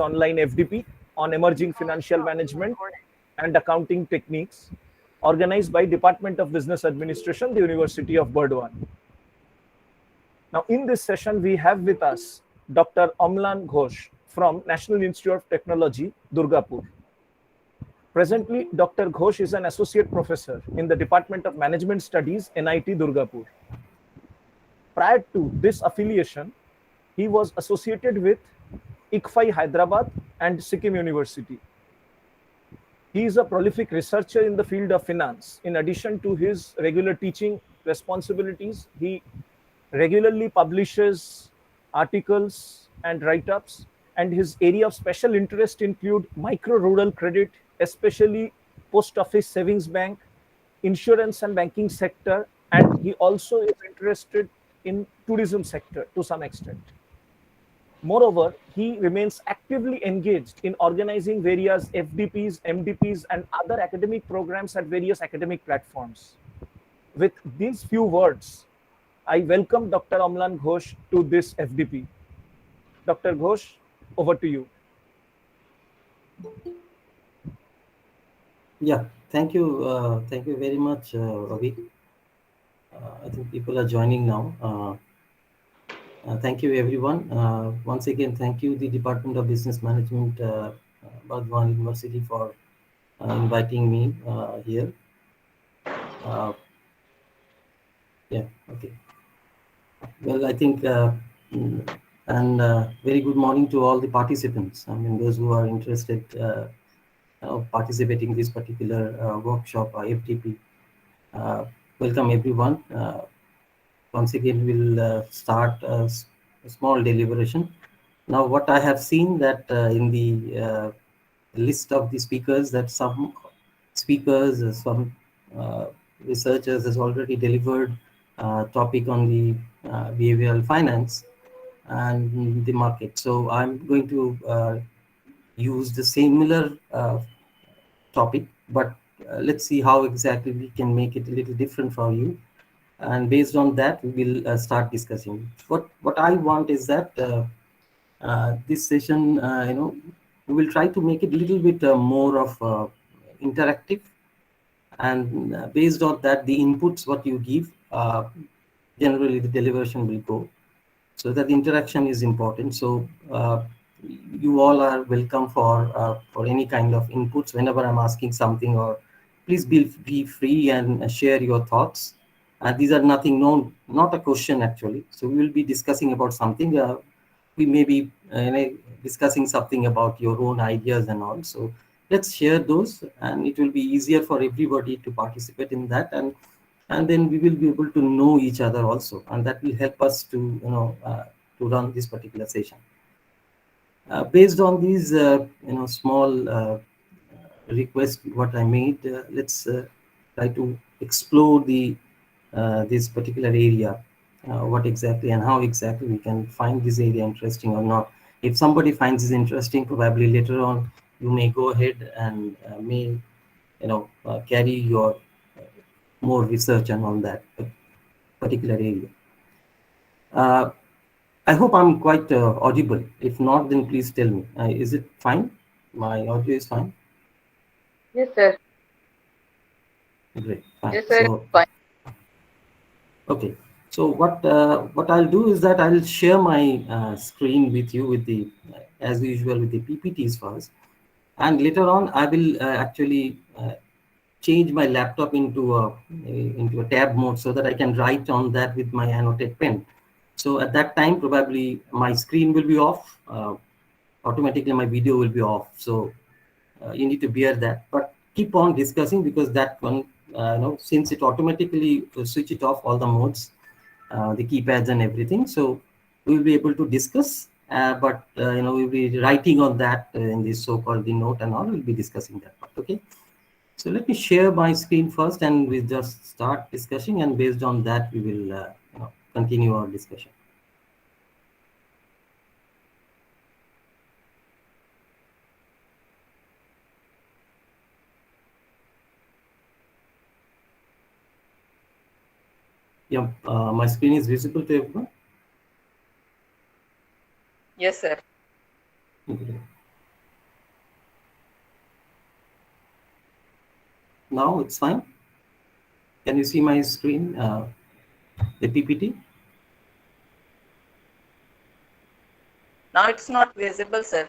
online FDP on emerging financial management and accounting techniques, organized by Department of Business Administration, the University of Burdwan. Now, in this session, we have with us Dr. Amlan Ghosh from National Institute of Technology, Durgapur. Presently, Dr. Ghosh is an associate professor in the Department of Management Studies, NIT Durgapur. Prior to this affiliation, he was associated with ICFI Hyderabad and Sikkim University. He is a prolific researcher in the field of finance. In addition to his regular teaching responsibilities, he regularly publishes articles and write-ups, and his area of special interest include micro-rural credit, especially post office savings bank, insurance and banking sector, and he also is interested in tourism sector to some extent. Moreover, he remains actively engaged in organizing various FDPs, MDPs, and other academic programs at various academic platforms. With these few words, I welcome Dr. Amlan Ghosh to this FDP. Dr. Ghosh, over to you. Yeah, thank you. Thank you very much, Ravi. I think people are joining now. Thank you, everyone. Once again, thank you, the Department of Business Management, Burdwan University, for inviting me here. Yeah, okay. Well, I think, and very good morning to all the participants. I mean, those who are interested participating in this particular workshop, FDP. Welcome, everyone. Once again, we'll start a small deliberation. Now, what I have seen that in the list of the speakers, that some speakers, some researchers has already delivered topic on the behavioral finance and the market. So I'm going to use the similar topic, but let's see how exactly we can make it a little different for you. And based on that, we will start discussing. What I want is that this session, we will try to make it a little bit more of interactive, and based on that, the inputs what you give, generally the deliberation will go. So that interaction is important. So you all are welcome for any kind of inputs whenever I'm asking something, or please be free and share your thoughts. These are nothing known, not a question actually. So we will be discussing about something. We may be discussing something about your own ideas and all. So let's share those, and it will be easier for everybody to participate in that, and then we will be able to know each other also, and that will help us to to run this particular session. Based on these small requests what I made, let's try to explore the this particular area, what exactly and how exactly we can find this area interesting or not. If somebody finds this interesting, probably later on you may go ahead and may carry your more research and on that particular area. I hope I'm quite audible. If not, then please tell me. Is it fine? My audio is fine? Yes, sir. Great. Fine. Yes, sir. So, Fine. okay. So what I'll do is that I'll share my screen with you with the, as usual, with the PPTs first, and later on I will actually change my laptop into a tab mode so that I can write on that with my annotate pen. So at that time, probably my screen will be off. Automatically, my video will be off. So you need to bear that. But keep on discussing, because that one, since it automatically switch it off all the modes, the keypads and everything. So we will be able to discuss. But we'll be writing on that in this so-called the note and all. We'll be discussing that part. Okay. So let me share my screen first, and we'll just start discussing, and based on that, we will continue our discussion. Yeah, my screen is visible to everyone? Yes, sir. Okay. now it's fine. Can you see my screen, the PPT? Now it's not visible, sir.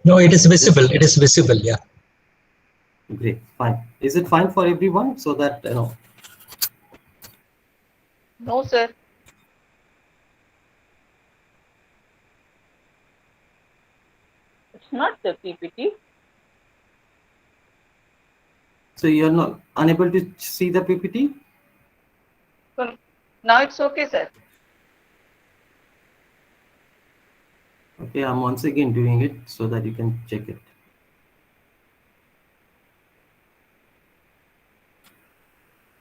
No, it is visible. It is visible. Yeah. Great, fine. Is it fine for everyone? So that No, sir. It's not the PPT. So you're not unable to see the PPT? So now it's okay, sir. Okay, I'm once again doing it so that you can check it.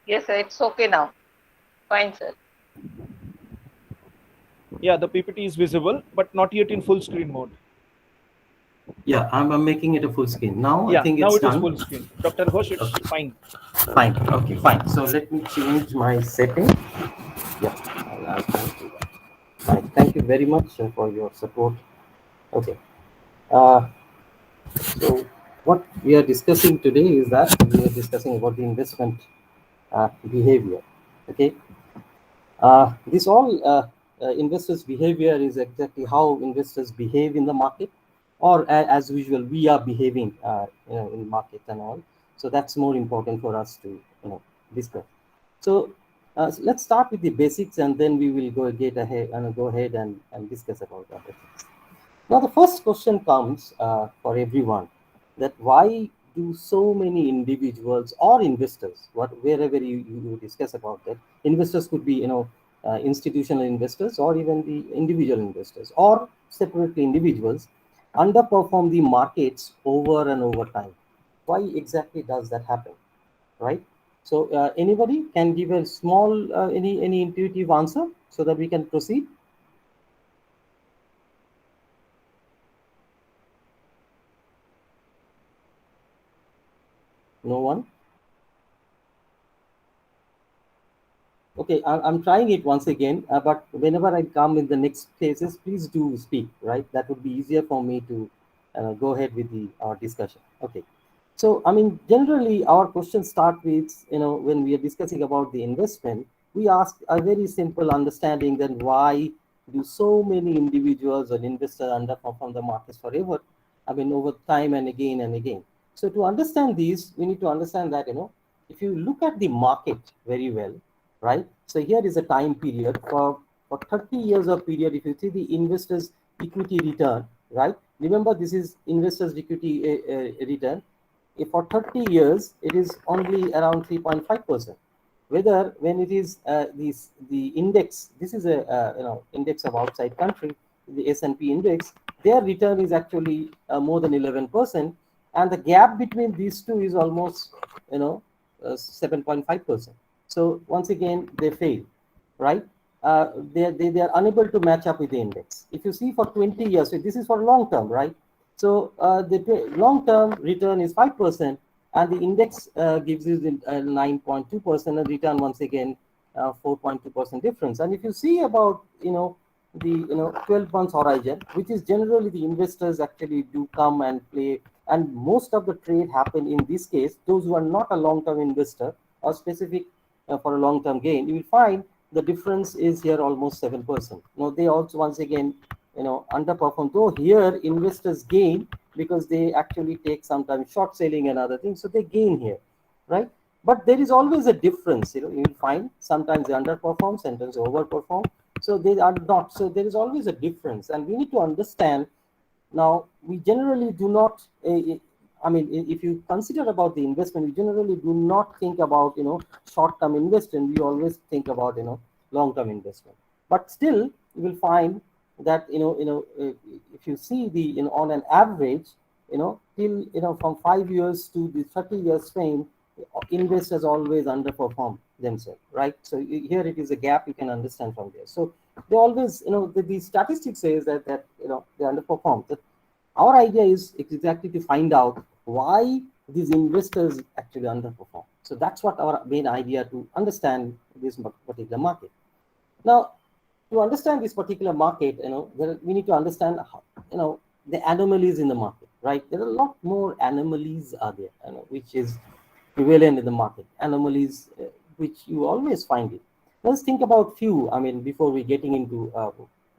Yes, sir. It's okay now. Fine, sir. Yeah, the PPT is visible, but not yet in full screen mode. Yeah, I'm making it a full screen. Now Yeah, I think now it's it is done. full screen. Dr. Ghosh, it's Okay. fine. Fine. Okay, fine. So let me change my setting. Yeah, I'll do that. Fine. Thank you very much for your support. Okay. So what we are discussing today is that we are discussing about the investment behavior. Okay. This all investors' behavior is exactly how investors behave in the market, or as usual, we are behaving in market and all. So that's more important for us to discuss. So let's start with the basics, and then we will go ahead and discuss about other things. Now, the first question comes for everyone, that why do so many individuals or investors, wherever you discuss about that, investors could be, institutional investors or even the individual investors or separately individuals, underperform the markets over and over time. Why exactly does that happen, right? So anybody can give a small, any intuitive answer so that we can proceed? No one? Okay, I'm trying it once again, but whenever I come in the next phases, please do speak, right? That would be easier for me to go ahead with our discussion. Okay. So, I mean, generally our questions start with, when we are discussing about the investment, we ask a very simple understanding that why do so many individuals or investors underperform the markets forever? I mean, over time and again and again. So to understand these, we need to understand that, if you look at the market very well, right? So here is a time period for 30 years of period. If you see the investors equity return, right? Remember, this is investors equity return. If for 30 years, it is only around 3.5%. Whether when it is the index, this is a index of outside country, the S&P index, their return is actually more than 11%, and the gap between these two is almost 7.5%. So once again, they fail, right? They are unable to match up with the index. If you see for 20 years, so this is for long term, right? So the long term return is 5%, and the index gives you 9.2%, and return once again 4.2% difference. And if you see about the 12 months horizon, which is generally the investors actually do come and play, and most of the trade happen in this case, those who are not a long term investor or specific for a long term gain, you will find the difference is here almost 7%. Now they also once again underperform, though here investors gain because they actually take sometimes short selling and other things, so they gain here, right? But there is always a difference. You will find sometimes they underperform, sometimes they overperform, so they are not. So there is always a difference, and we need to understand. Now we generally do not I mean, if you consider about the investment, we generally do not think about short-term investment. We always think about long-term investment. But still, you will find that if you see the on an average, till from 5 years to the 30 years frame, investors always underperform themselves, right? So here it is a gap you can understand from there. So they always, the statistics says that they underperform. That our idea is exactly to find out why these investors actually underperform. So that's what our main idea, to understand this particular market. Now, to understand this particular market, we need to understand how, the anomalies in the market, right? There are a lot more anomalies are there, which is prevalent in the market. Anomalies, which you always find it. Let's think about few. I mean, before we getting into a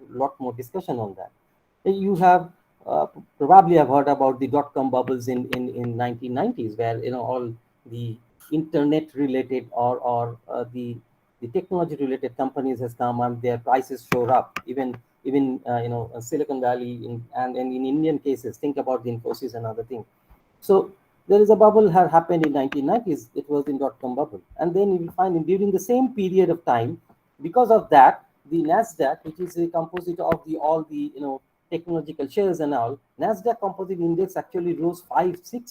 lot more discussion on that. You have probably have heard about the dot-com bubbles in 1990s, where all the internet related or the technology related companies has come and their prices showed up. Even Silicon Valley and in Indian cases, think about the Infosys and other things. So there is a bubble had happened in 1990s. It was in dot-com bubble, and then you will find during the same period of time, because of that, the Nasdaq, which is a composite of all the technological shares and all, Nasdaq Composite Index actually rose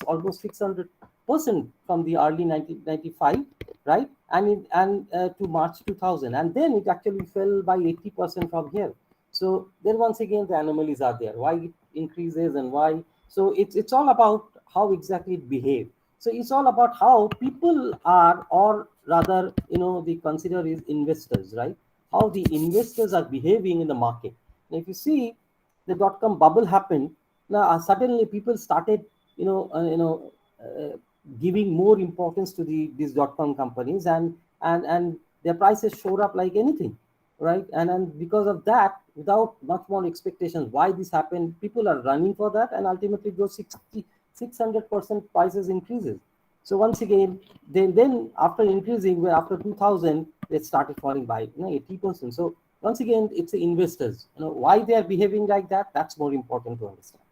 almost 600% from the early 1995, right, and to March 2000, and then it actually fell by 80% from here. So then once again the anomalies are there. Why it increases and why? So it's all about how exactly it behaves. So it's all about how people are, or rather, they consider is investors, right? How the investors are behaving in the market. Now, if you see the dot-com bubble happened, now suddenly people started, giving more importance to these dot-com companies, and their prices showed up like anything, right? And because of that, without much more expectations, why this happened, people are running for that, and ultimately those 600% prices increases. So once again, then after increasing, after 2000, they started falling by 80%. So once again, it's the investors. Why they are behaving like that? That's more important to understand.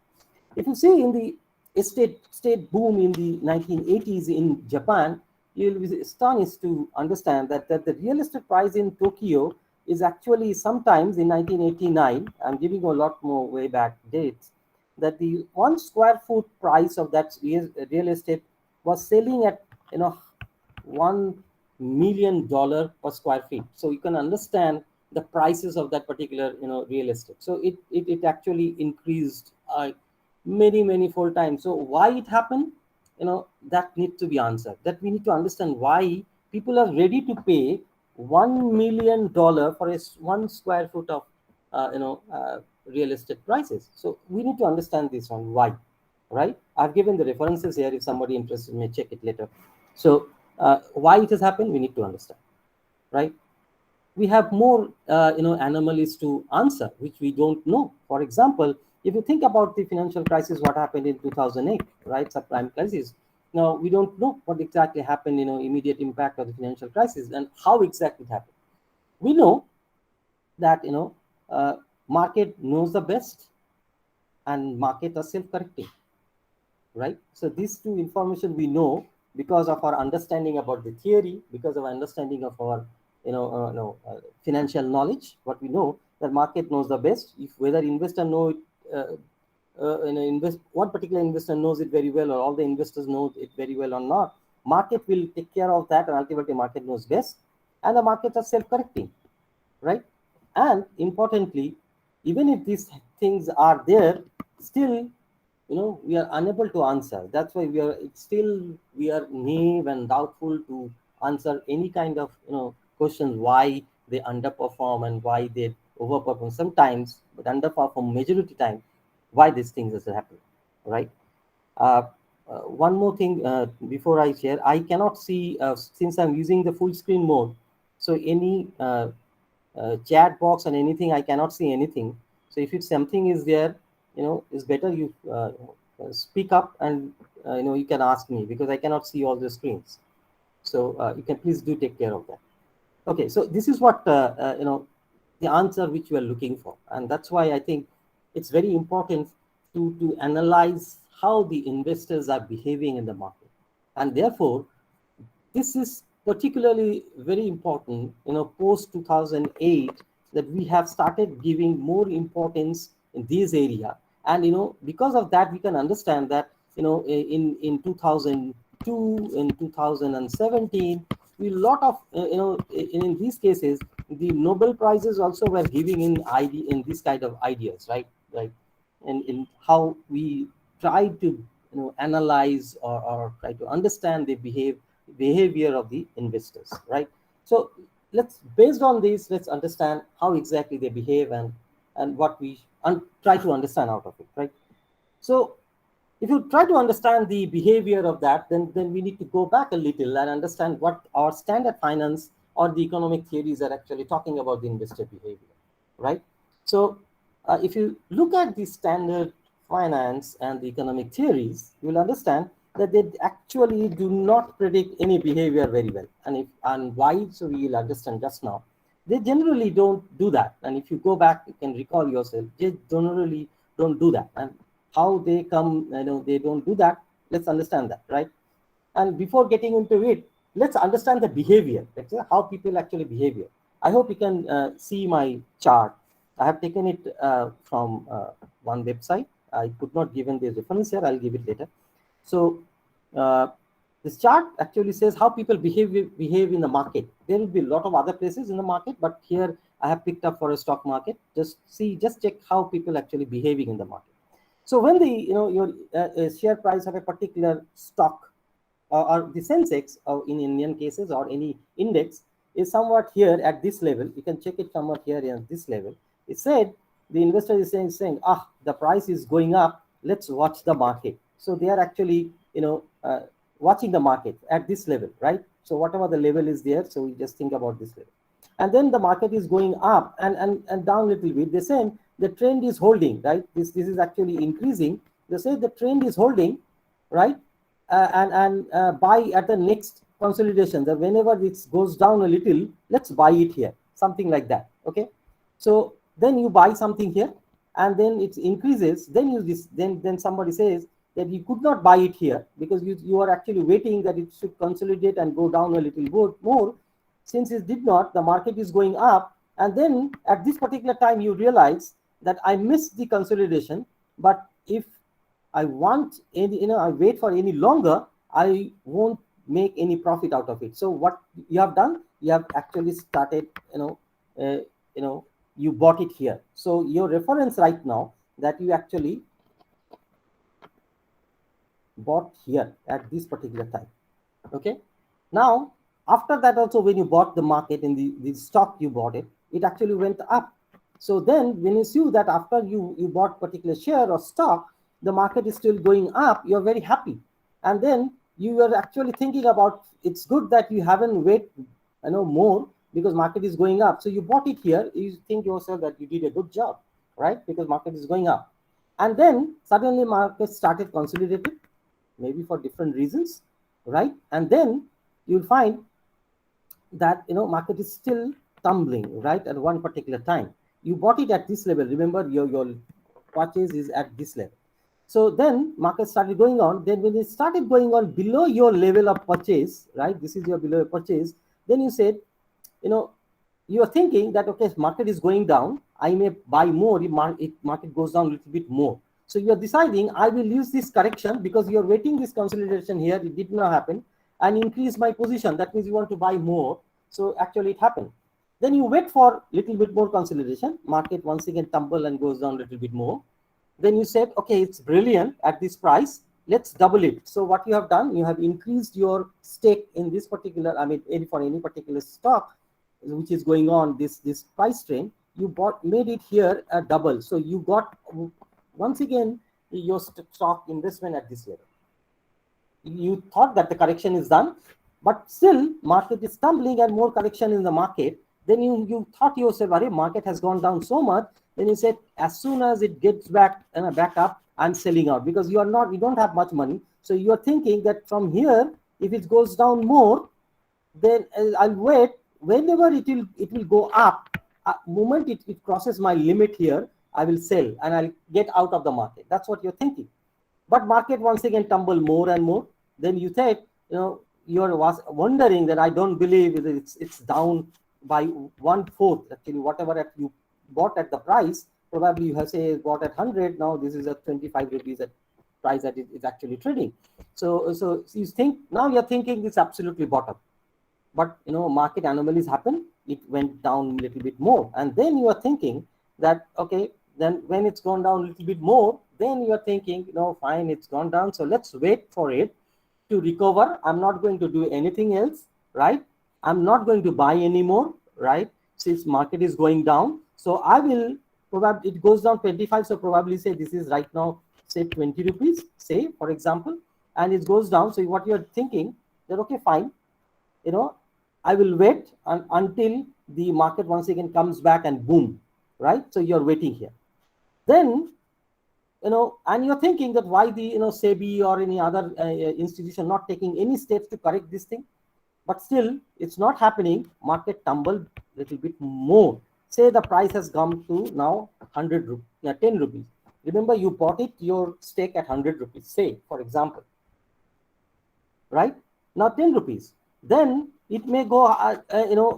If you see in the estate boom in the 1980s in Japan, you'll be astonished to understand that the real estate price in Tokyo is actually sometimes in 1989. I'm giving a lot more way back dates, that the 1 square foot price of that real estate was selling at $1 million per square feet. So you can understand the prices of that particular real estate. So it actually increased many fold times. So why it happened, that needs to be answered. That we need to understand why people are ready to pay $1 million for a 1 square foot of real estate prices. So we need to understand this one, why, right? I've given the references here. If somebody interested may check it later. So why it has happened, we need to understand, right? We have more anomalies to answer, which we don't know. For example, if you think about the financial crisis, what happened in 2008, right, subprime crisis. Now we don't know what exactly happened, immediate impact of the financial crisis and how exactly it happened. We know that market knows the best, and market are self-correcting, right? So these two information we know because of our understanding about the theory, because of our understanding of our financial knowledge. What we know, that market knows the best. If whether investor know it, one particular investor knows it very well, or all the investors know it very well or not, market will take care of that, and ultimately market knows best, and the markets are self-correcting, right? And importantly, even if these things are there, still we are unable to answer. That's why we are naive and doubtful to answer any kind of questions why they underperform and why they overperform sometimes, but underperform majority time. Why these things has happened, right? One more thing before I share, I cannot see since I'm using the full screen mode. So any chat box and anything, I cannot see anything. So if it's something is there, it's better you speak up, and you can ask me, because I cannot see all the screens. So you can please do take care of that. Okay, so this is what the answer which you are looking for, and that's why I think it's very important to analyze how the investors are behaving in the market, and therefore this is particularly very important post 2008, that we have started giving more importance in this area. And because of that, we can understand that in 2002, in 2017, we lot of in these cases the Nobel prizes also were giving in this kind of ideas, right? And in how we try to analyze or try to understand the behavior of the investors, right? So based on this, let's understand how exactly they behave, and what we try to understand out of it, right? So if you try to understand the behavior of that, then we need to go back a little and understand what our standard finance or the economic theories are actually talking about the investor behavior, right? So if you look at the standard finance and the economic theories, you will understand that they actually do not predict any behavior very well. And why? So we will understand just now. They generally don't do that. And if you go back, you can recall yourself, they generally don't do that. And how they come, they don't do that. Let's understand that, right? And before getting into it, let's understand the behavior. Let's say how people actually behave here. I hope you can see my chart. I have taken it from one website. I could not given the reference here. I'll give it later. So this chart actually says how people behave in the market. There will be a lot of other places in the market, but here I have picked up for a stock market. Just check how people actually behaving in the market. So when the your share price of a particular stock or the Sensex, or in Indian cases, or any index is somewhat here at this level, you can check it somewhat here at this level. It said the investor is saying, the price is going up, let's watch the market. So they are actually watching the market at this level, right? So whatever the level is there, so we just think about this level. And then the market is going up and down a little bit. They say the trend is holding, right? This is actually increasing. They say the trend is holding, right? And buy at the next consolidation. That whenever it goes down a little, let's buy it here, something like that. Okay, so then you buy something here, and then it increases. Then somebody says that you could not buy it here because you are actually waiting that it should consolidate and go down a little more. Since it did not, the market is going up, and then at this particular time you realize that I missed the consolidation. But if I want any, I wait for any longer, I won't make any profit out of it. So what you have done, you have actually started, you bought it here. So your reference right now that you actually bought here at this particular time. Okay. Now, after that also, when you bought the market in the stock you bought it, it actually went up. So then when you see that after you bought particular share or stock, the market is still going up, you're very happy. And then you are actually thinking about, it's good that you haven't waited more because market is going up. So you bought it here, you think yourself that you did a good job, right? Because market is going up. And then suddenly market started consolidating, maybe for different reasons, right? And then you'll find that market is still tumbling, right? At one particular time. You bought it at this level. Remember, your purchase is at this level. So then market started going on. Then when it started going on below your level of purchase, right? This is your below purchase. Then you said, you are thinking that, okay, market is going down. I may buy more if market goes down a little bit more. So you are deciding, I will use this correction because you are waiting this consolidation here. It did not happen, and increase my position. That means you want to buy more. So actually it happened. Then you wait for a little bit more consolidation. Market once again tumble and goes down a little bit more. Then you said, okay, it's brilliant at this price. Let's double it. So what you have done, you have increased your stake in this particular, for any particular stock, which is going on this price trend. You made it here a double. So you got once again your stock investment at this level. You thought that the correction is done, but still market is tumbling and more correction in the market. Then you thought yourself, market has gone down so much. Then you said, as soon as it gets back up, I'm selling out because you don't have much money. So you are thinking that from here, if it goes down more, then I'll wait. Whenever it will go up, moment it crosses my limit here, I will sell and I'll get out of the market. That's what you're thinking. But market once again tumble more and more. Then you said, you're wondering that I don't believe it's down by 1/4. Actually, whatever you bought at the price, probably you have bought at 100. Now this is at 25 rupees at price that it is actually trading. So you think, now you're thinking it's absolutely bottom. But market anomalies happen. It went down a little bit more, and then you are thinking that, okay, then when it's gone down a little bit more, then you are thinking, fine, it's gone down. So let's wait for it to recover. I'm not going to do anything else, right? I'm not going to buy anymore, right? Since market is going down. So I will probably, it goes down 25. So probably say this is right now say 20 rupees, say, for example, and it goes down. So what you're thinking that, okay, fine, I will wait until the market once again comes back and boom, right? So you're waiting here. Then, and you're thinking that why the, SEBI or any other institution not taking any steps to correct this thing, but still it's not happening. Market tumbled a little bit more. Say the price has come to now 10 rupees. Remember, you bought your stake at 100 rupees, say, for example, right? Now 10 rupees. Then it may go,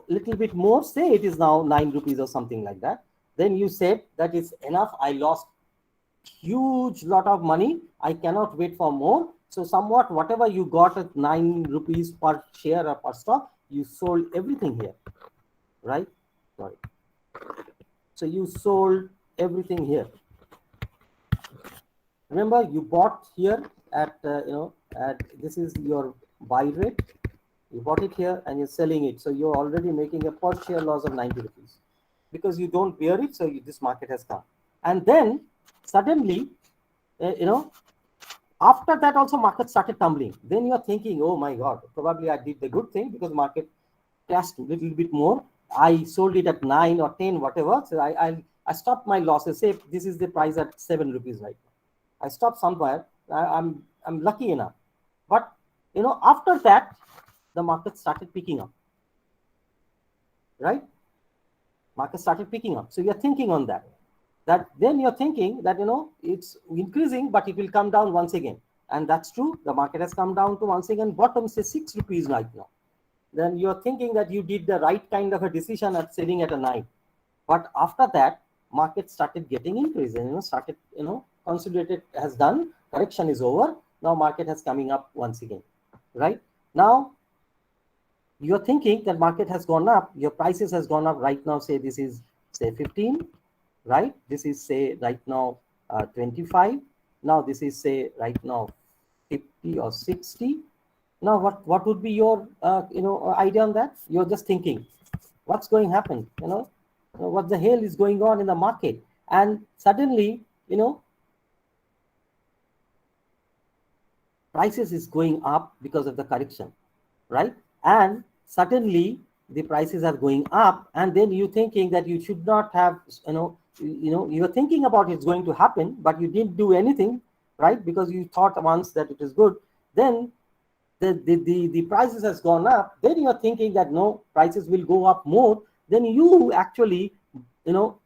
little bit more, say it is now 9 rupees or something like that. Then you said that is enough. I lost huge lot of money. I cannot wait for more. So somewhat, whatever you got at 9 rupees per share or per stock, you sold everything here, right? Sorry. So you sold everything here. Remember, you bought here at, this is your buy rate. You bought it here and you're selling it. So you're already making a per share loss of 90 rupees because you don't bear it. So this market has come. And then suddenly, after that also market started tumbling. Then you're thinking, oh my God, probably I did the good thing because market crashed a little bit more. I sold it at 9 or 10, whatever. So I stopped my losses. Say this is the price at 7 rupees right now. I stopped somewhere. I'm lucky enough. But after that, the market started picking up. Right? Market started picking up. So you're thinking on that. Then you're thinking that it's increasing, but it will come down once again. And that's true. The market has come down to once again bottom, say 6 rupees right now. Then you're thinking that you did the right kind of a decision at selling at a 9. But after that, market started getting increase and started, consolidated, has done, correction is over. Now market has coming up once again, right? Now you're thinking that market has gone up, your prices has gone up right now, say this is say 15, right? This is say right now 25. Now this is say right now 50 or 60. Now what would be your idea on that? You're just thinking, what's going to happen? What the hell is going on in the market? And suddenly, prices is going up because of the correction, right? And suddenly the prices are going up, and then you thinking that you should not have, you're thinking about it's going to happen, but you didn't do anything, right? Because you thought once that it is good. Then the prices has gone up. Then you're thinking that no, prices will go up more. Then you actually,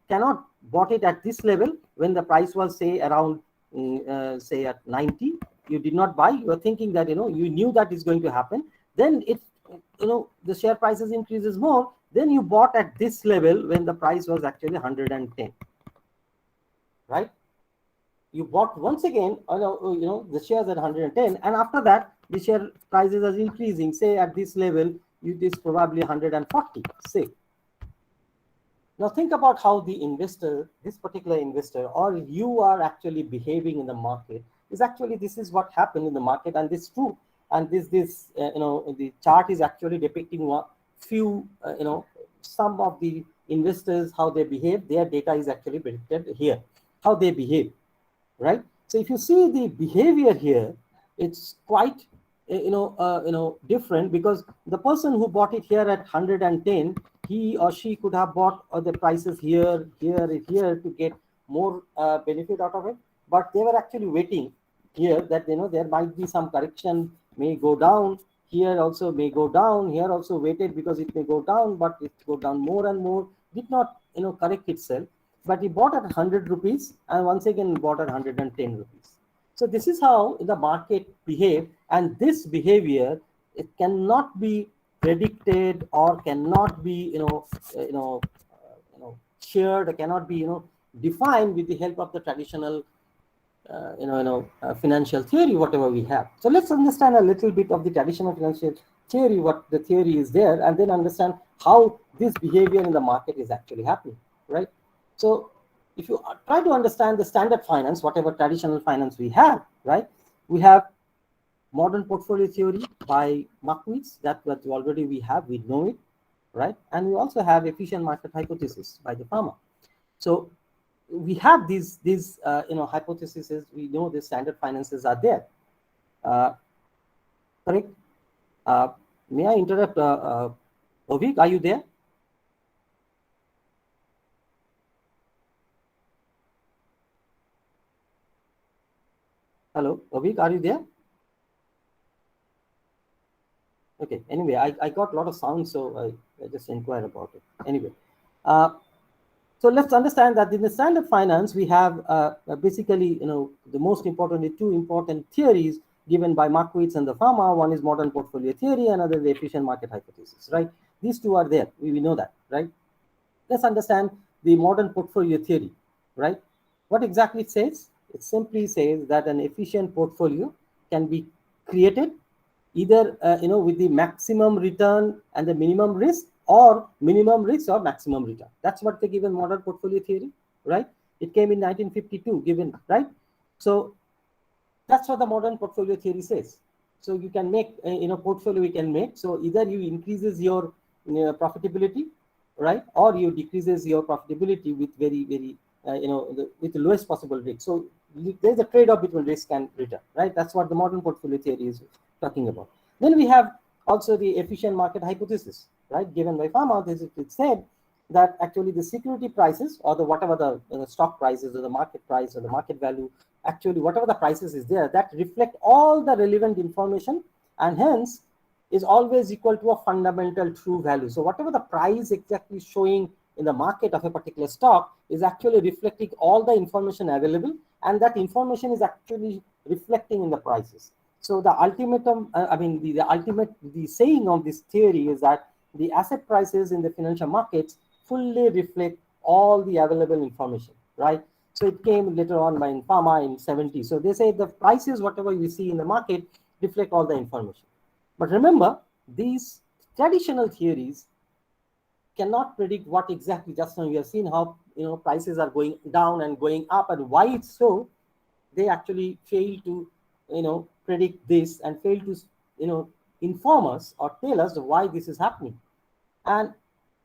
cannot bought it at this level when the price was say around, say at 90. You did not buy. You are thinking that, you knew that is going to happen. Then it, the share prices increases more. Then you bought at this level when the price was actually 110, right? You bought once again, the shares at 110, and after that, the share prices are increasing. Say at this level, it is probably 140, say. Now think about how the investor, this particular investor, or you are actually behaving in the market. This is what happened in the market, and this is true. And the chart is actually depicting few, some of the investors, how they behave. Their data is actually depicted here, how they behave, right? So if you see the behavior here, it's quite, different, because the person who bought it here at 110, he or she could have bought other prices here to get more benefit out of it. But they were actually waiting here that, there might be some correction, may go down. Here also may go down. Here also waited because it may go down, but it go down more and more. Did not, correct itself. But he bought at 100 rupees and once again bought at 110 rupees. So this is how the market behave, and this behavior, it cannot be predicted or cannot be shared, or cannot be defined with the help of the traditional financial theory, whatever we have. So let's understand a little bit of the traditional financial theory, what the theory is there, and then understand how this behavior in the market is actually happening, right? So if you try to understand the standard finance, whatever traditional finance we have, right? We have modern portfolio theory by Markowitz, that already we have, we know it, right? And we also have efficient market hypothesis by the Fama. So we have these hypotheses. We know the standard finances are there. Correct? May I interrupt? Ovik, are you there? Hello, Ovik, are you there? Okay, anyway, I got a lot of sound, so I just inquire about it. Anyway, so let's understand that in the standard finance, we have basically, the most important, the two important theories given by Markowitz and the Fama. One is modern portfolio theory, another the efficient market hypothesis, right? These two are there. We know that, right? Let's understand the modern portfolio theory, right? What exactly it says? It simply says that an efficient portfolio can be created either with the maximum return and the minimum risk, or minimum risk or maximum return. That's what they give in modern portfolio theory, right? It came in 1952, given, right? So that's what the modern portfolio theory says. So you can make portfolio you can make. So either you increases your profitability, right, or you decreases your profitability with very with the lowest possible risk. So there's a trade-off between risk and return, right? That's what the modern portfolio theory is talking about. Then we have also the efficient market hypothesis, right, given by Fama. It said that actually the security prices, or the whatever the stock prices or the market price or the market value, actually whatever the prices is there, that reflect all the relevant information, and hence is always equal to a fundamental true value. So whatever the price exactly showing in the market of a particular stock is actually reflecting all the information available, and that information is actually reflecting in the prices. So the ultimatum, the saying of this theory is that the asset prices in the financial markets fully reflect all the available information, right? So it came later on by Fama in 70. So they say the prices, whatever you see in the market, reflect all the information. But remember, these traditional theories cannot predict what exactly. Just now we have seen how prices are going down and going up, and why it's so. They actually fail to predict this, and fail to inform us or tell us why this is happening. And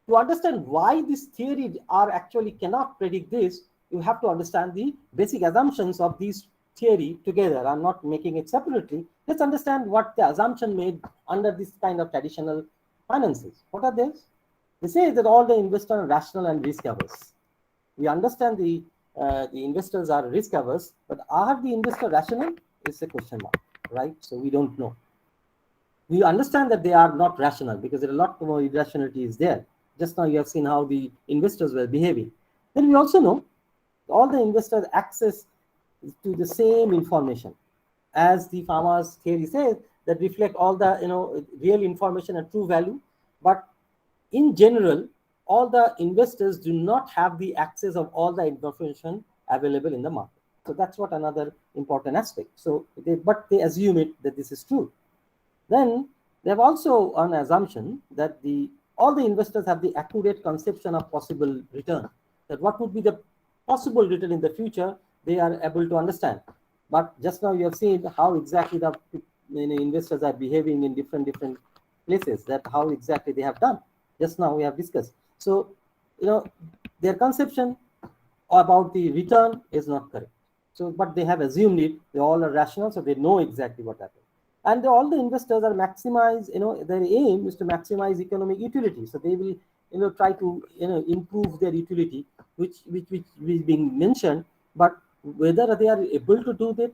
to understand why this theory are actually cannot predict this, you have to understand the basic assumptions of these theory together. I'm not making it separately. Let's understand what the assumption made under this kind of traditional finances. What are these? They say that all the investors are rational and risk averse. We understand the investors are risk averse, but are the investors rational? It's a question mark, right? So we don't know. We understand that they are not rational because there are a lot more irrationality is there. Just now you have seen how the investors were behaving. Then we also know all the investors access to the same information, as the Fama's theory says, that reflect all the real information and true value. But in general, all the investors do not have the access of all the information available in the market. So that's what another important aspect. So but they assume it that this is true. Then they have also an assumption that all the investors have the accurate conception of possible return, that what would be the possible return in the future, they are able to understand. But just now you have seen how exactly the investors are behaving in different places, that how exactly they have done. Just now we have discussed. So their conception about the return is not correct. So but they have assumed it. They all are rational, so they know exactly what happened. And all the investors are maximize, their aim is to maximize economic utility. So they will try to improve their utility, which is being mentioned. But whether they are able to do that,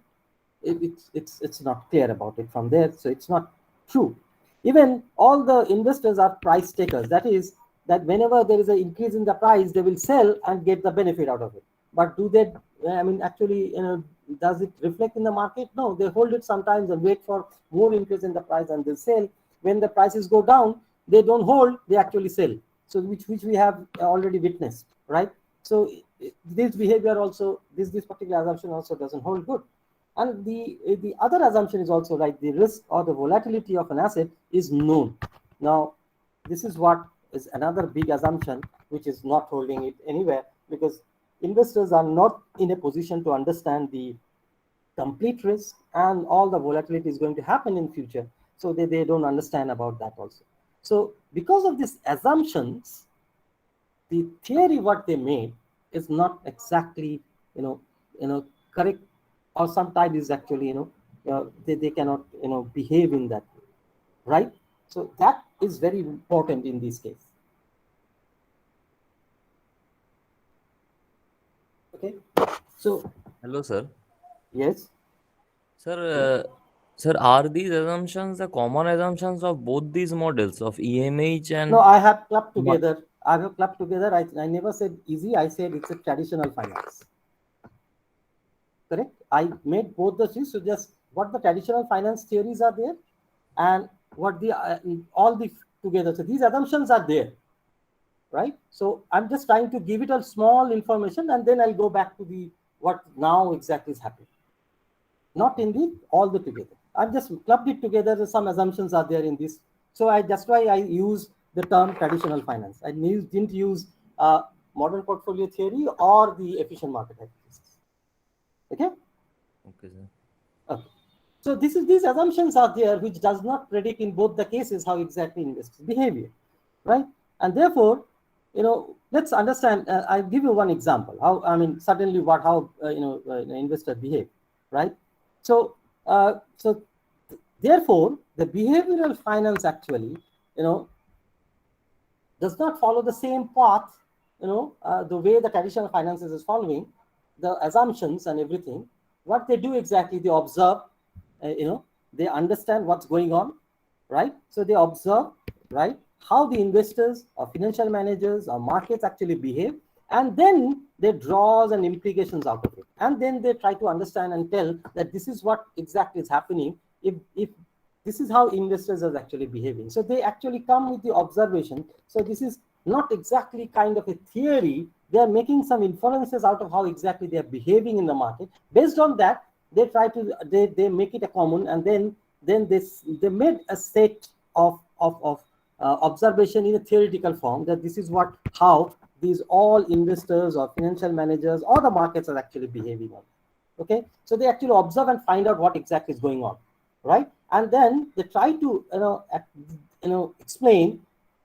it's not clear about it from there. So it's not true. Even all the investors are price takers. That is, that whenever there is an increase in the price, they will sell and get the benefit out of it. But do they? Actually, does it reflect in the market? No, they hold it sometimes and wait for more increase in the price and they sell. When the prices go down, they don't hold, they actually sell. So which we have already witnessed, right? So this behavior also, this particular assumption also doesn't hold good. And the other assumption is also like the risk or the volatility of an asset is known. Now, this is what is another big assumption which is not holding it anywhere, because investors are not in a position to understand the complete risk and all the volatility is going to happen in future. So they don't understand about that also. So because of these assumptions, the theory what they made is not exactly correct, or sometimes is actually they cannot behave in that way, right? So that is very important in this case. Okay, so Hello, sir. yes. Sir, sir, are these assumptions the common assumptions of both these models of EMH and No, I have clubbed Ma- together. I have clubbed together. I never said easy. I said it's a traditional finance. Correct. I made both the things. So just what the traditional finance theories are there, and what the all the together. So these assumptions are there, right? So I'm just trying to give it a small information, and then I'll go back to the what now exactly is happening. Not in the all the together. I've just clubbed it together. Some assumptions are there in this. So that's why I use the term traditional finance. I didn't use modern portfolio theory or the efficient market hypothesis. Okay. Okay, sir. Okay. So these assumptions are there, which does not predict in both the cases how exactly investors behavior, right? And therefore, let's understand. I'll give you one example. How suddenly how investor behave, right? So therefore, the behavioral finance actually, does not follow the same path, the way the traditional finances is following, the assumptions and everything. What they do exactly, they observe, they understand what's going on, right? So they observe, right, how the investors or financial managers or markets actually behave, and then they draw and implications out of it, and then they try to understand and tell that this is what exactly is happening if this is how investors are actually behaving. So they actually come with the observation. So this is not exactly kind of a theory. They are making some inferences out of how exactly they are behaving in the market. Based on that, they try to they make it a common, and then they made a set of observation in a theoretical form, that this is how these all investors or financial managers or the markets are actually behaving on. Okay, so they actually observe and find out what exactly is going on, right? And then they try to explain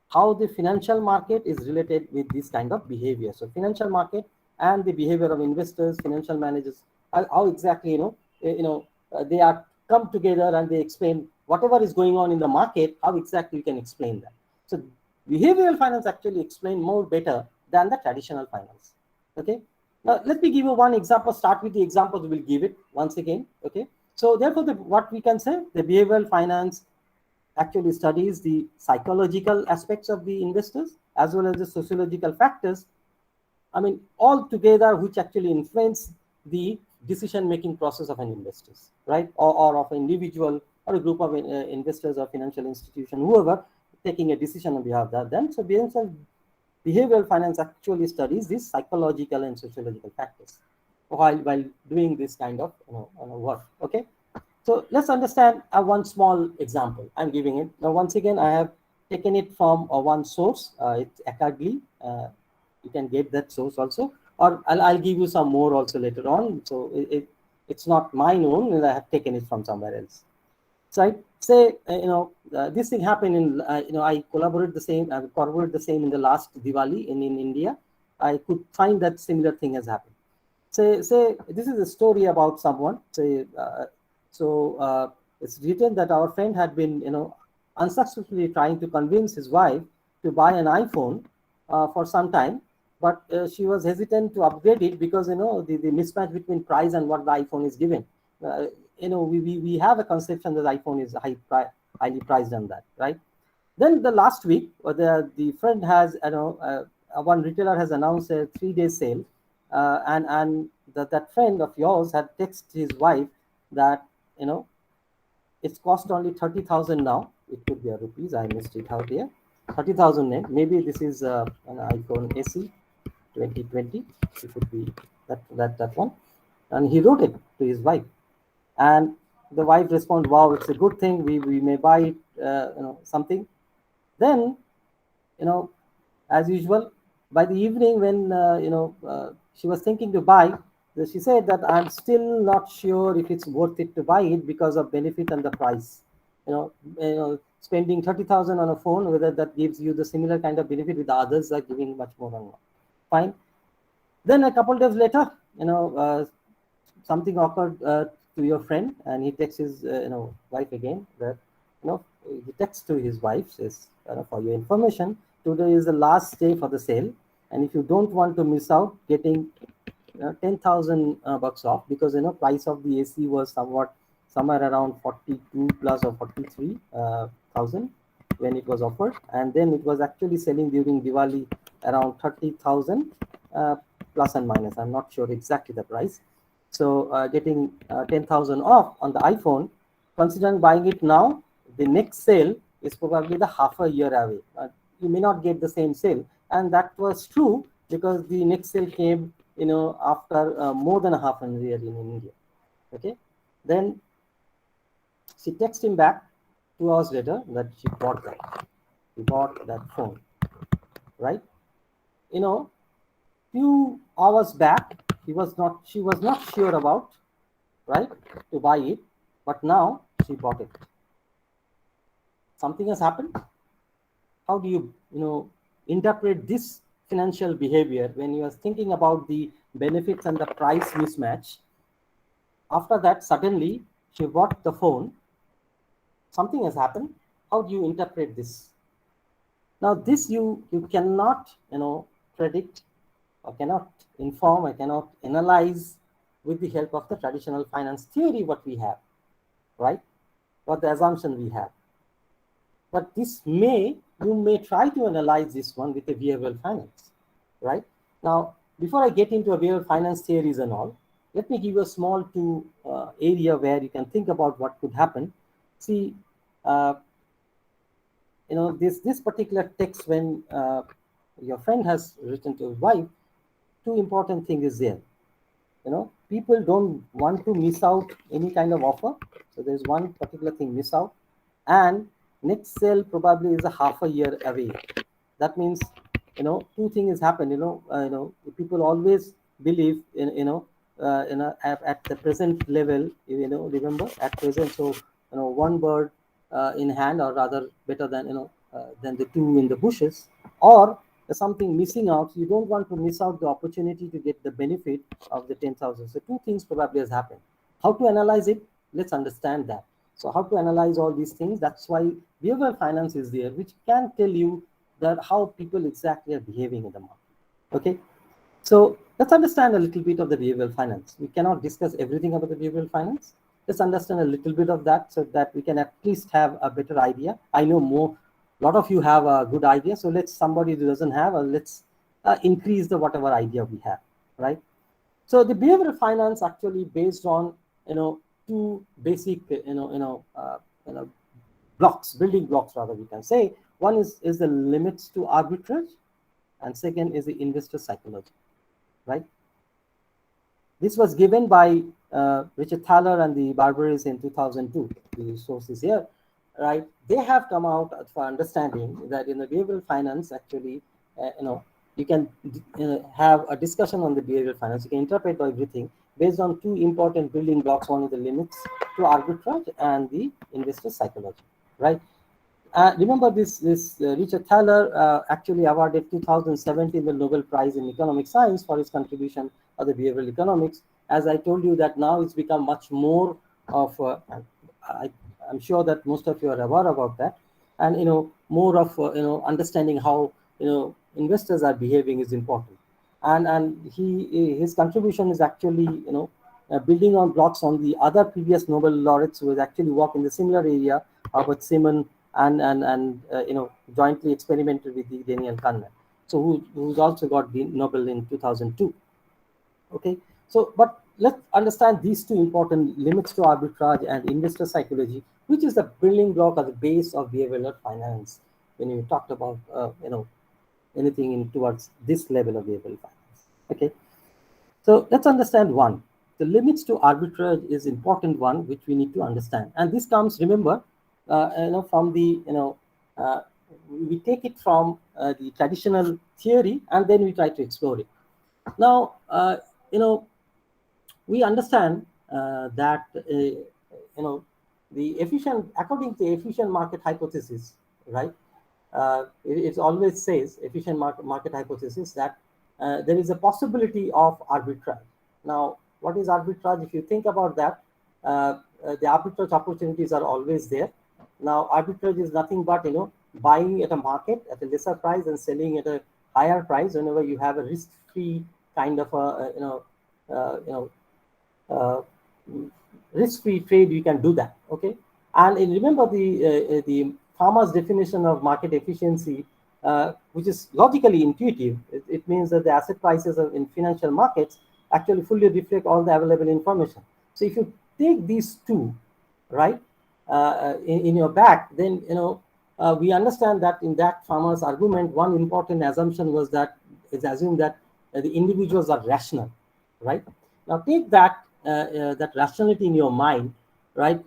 how the financial market is related with this kind of behavior. So financial market and the behavior of investors, financial managers, how exactly they are come together, and they explain whatever is going on in the market, how exactly you can explain that. So behavioral finance actually explain more better than the traditional finance. Okay, now let me give you one example. Start with the examples. We'll give it once again. Okay, so therefore what we can say, the behavioral finance actually studies the psychological aspects of the investors as well as the sociological factors, all together, which actually influence the decision-making process of an investors, right? Or of an individual or a group of investors or financial institution, whoever taking a decision on behalf of them. So behavioral finance actually studies these psychological and sociological factors while doing this kind of work. Okay, so let's understand one small example. I'm giving it now. Once again, I have taken it from one source. It's Akadli. You can get that source also, or I'll give you some more also later on. So it's not mine own. I have taken it from somewhere else. So I say, this thing happened in, I corroborate the same in the last Diwali in India. I could find that similar thing has happened. Say this is a story about someone. It's written that our friend had been, unsuccessfully trying to convince his wife to buy an iPhone for some time, but she was hesitant to upgrade it because, the mismatch between price and what the iPhone is given. We have a conception that iPhone is highly priced on that, right? Then the last week, the friend has, one retailer has announced a 3-day sale, and that friend of yours had texted his wife that, it's cost only 30,000 now. It could be a rupees. I missed it out here. 30,000. Maybe this is an iPhone SE 2020. It could be that one. And he wrote it to his wife, and the wife responded, "Wow, it's a good thing. We may buy it. Something." Then, as usual, by the evening when she was thinking to buy, she said that I'm still not sure if it's worth it to buy it because of benefit and the price. Spending 30,000 on a phone, whether that gives you the similar kind of benefit with the others are giving much more on one. Fine. Then a couple days later, something occurred to your friend, and he texts his wife again that he texts to his wife, says, for your information, today is the last day for the sale, and if you don't want to miss out getting 10,000 bucks off, because price of the AC was somewhere around 42 plus or 43,000 when it was offered, and then it was actually selling during Diwali around 30,000 plus and minus. I'm not sure exactly the price. So getting 10,000 off on the iPhone, considering buying it now, the next sale is probably the half a year away. You may not get the same sale, and that was true because the next sale came after more than a half a year in India. Okay, then she texted him back 2 hours later that she bought that phone, right? Few hours back she was not sure about, right, to buy it, but now she bought it. Something has happened. How do you interpret this financial behavior when you are thinking about the benefits and the price mismatch? After that, suddenly she bought the phone. Something has happened. How do you interpret this? Now this you cannot predict, or cannot inform, I cannot analyze with the help of the traditional finance theory what we have, right? What the assumption we have. But you may try to analyze this one with a behavioral finance, right? Now, before I get into a behavioral finance theories and all, let me give you a small area where you can think about what could happen. See, this particular text, when your friend has written to his wife, two important things is there. People don't want to miss out any kind of offer. So there's one particular thing miss out, and next sale probably is a half a year away. That means two things happen. People always believe at the present level. Remember at present. So one bird in hand, or rather better than the two in the bushes, or there's something missing out. You don't want to miss out the opportunity to get the benefit of the 10,000. So two things probably has happened. How to analyze it? Let's understand that. So how to analyze all these things? That's why behavioral finance is there, which can tell you that how people exactly are behaving in the market. Okay, so let's understand a little bit of the behavioral finance. We cannot discuss everything about the behavioral finance. Let's understand a little bit of that so that we can at least have a better idea. I know a lot of you have a good idea. So let's somebody who doesn't have, let's increase the whatever idea we have, right? So the behavioral finance actually based on two basic building blocks rather, we can say. One is the limits to arbitrage, and second is the investor psychology, right? This was given by Richard Thaler and the Barbares in 2002. The source is here, right? They have come out for understanding that in the behavioral finance, actually, you can have a discussion on the behavioral finance. You can interpret everything based on two important building blocks. One is the limits to arbitrage and the investor psychology, right? Remember this Richard Thaler actually awarded 2017 the Nobel Prize in Economic Science for his contribution of the behavioral economics. As I told you that now it's become much more of I'm sure that most of you are aware about that, and more of understanding how investors are behaving is important, and his contribution is actually building on blocks on the other previous Nobel laureates who has actually worked in the similar area, Albert Simon, and jointly experimented with the Daniel Kahneman, so who's also got the Nobel in 2002. Okay, so but let's understand these two important limits to arbitrage and investor psychology, which is the building block or the base of behavioral finance when you talked about anything in towards this level of behavioral finance. Okay, so let's understand one. The limits to arbitrage is important one which we need to understand, and this comes, remember, from the we take it from the traditional theory and then we try to explore it. Now we understand that the efficient, according to efficient market hypothesis, right? It always says efficient market hypothesis that there is a possibility of arbitrage. Now, what is arbitrage? If you think about that, the arbitrage opportunities are always there. Now, arbitrage is nothing but, buying at a market at a lesser price and selling at a higher price whenever you have a risk-free kind of risk-free trade. You can do that. Okay, and remember the Farmer's definition of market efficiency, which is logically intuitive. It means that the asset prices in financial markets actually fully reflect all the available information. So if you take these two, right, in your back, then we understand that in that Farmer's argument, one important assumption was that it's assumed that the individuals are rational, right? Now take that that rationality in your mind, right?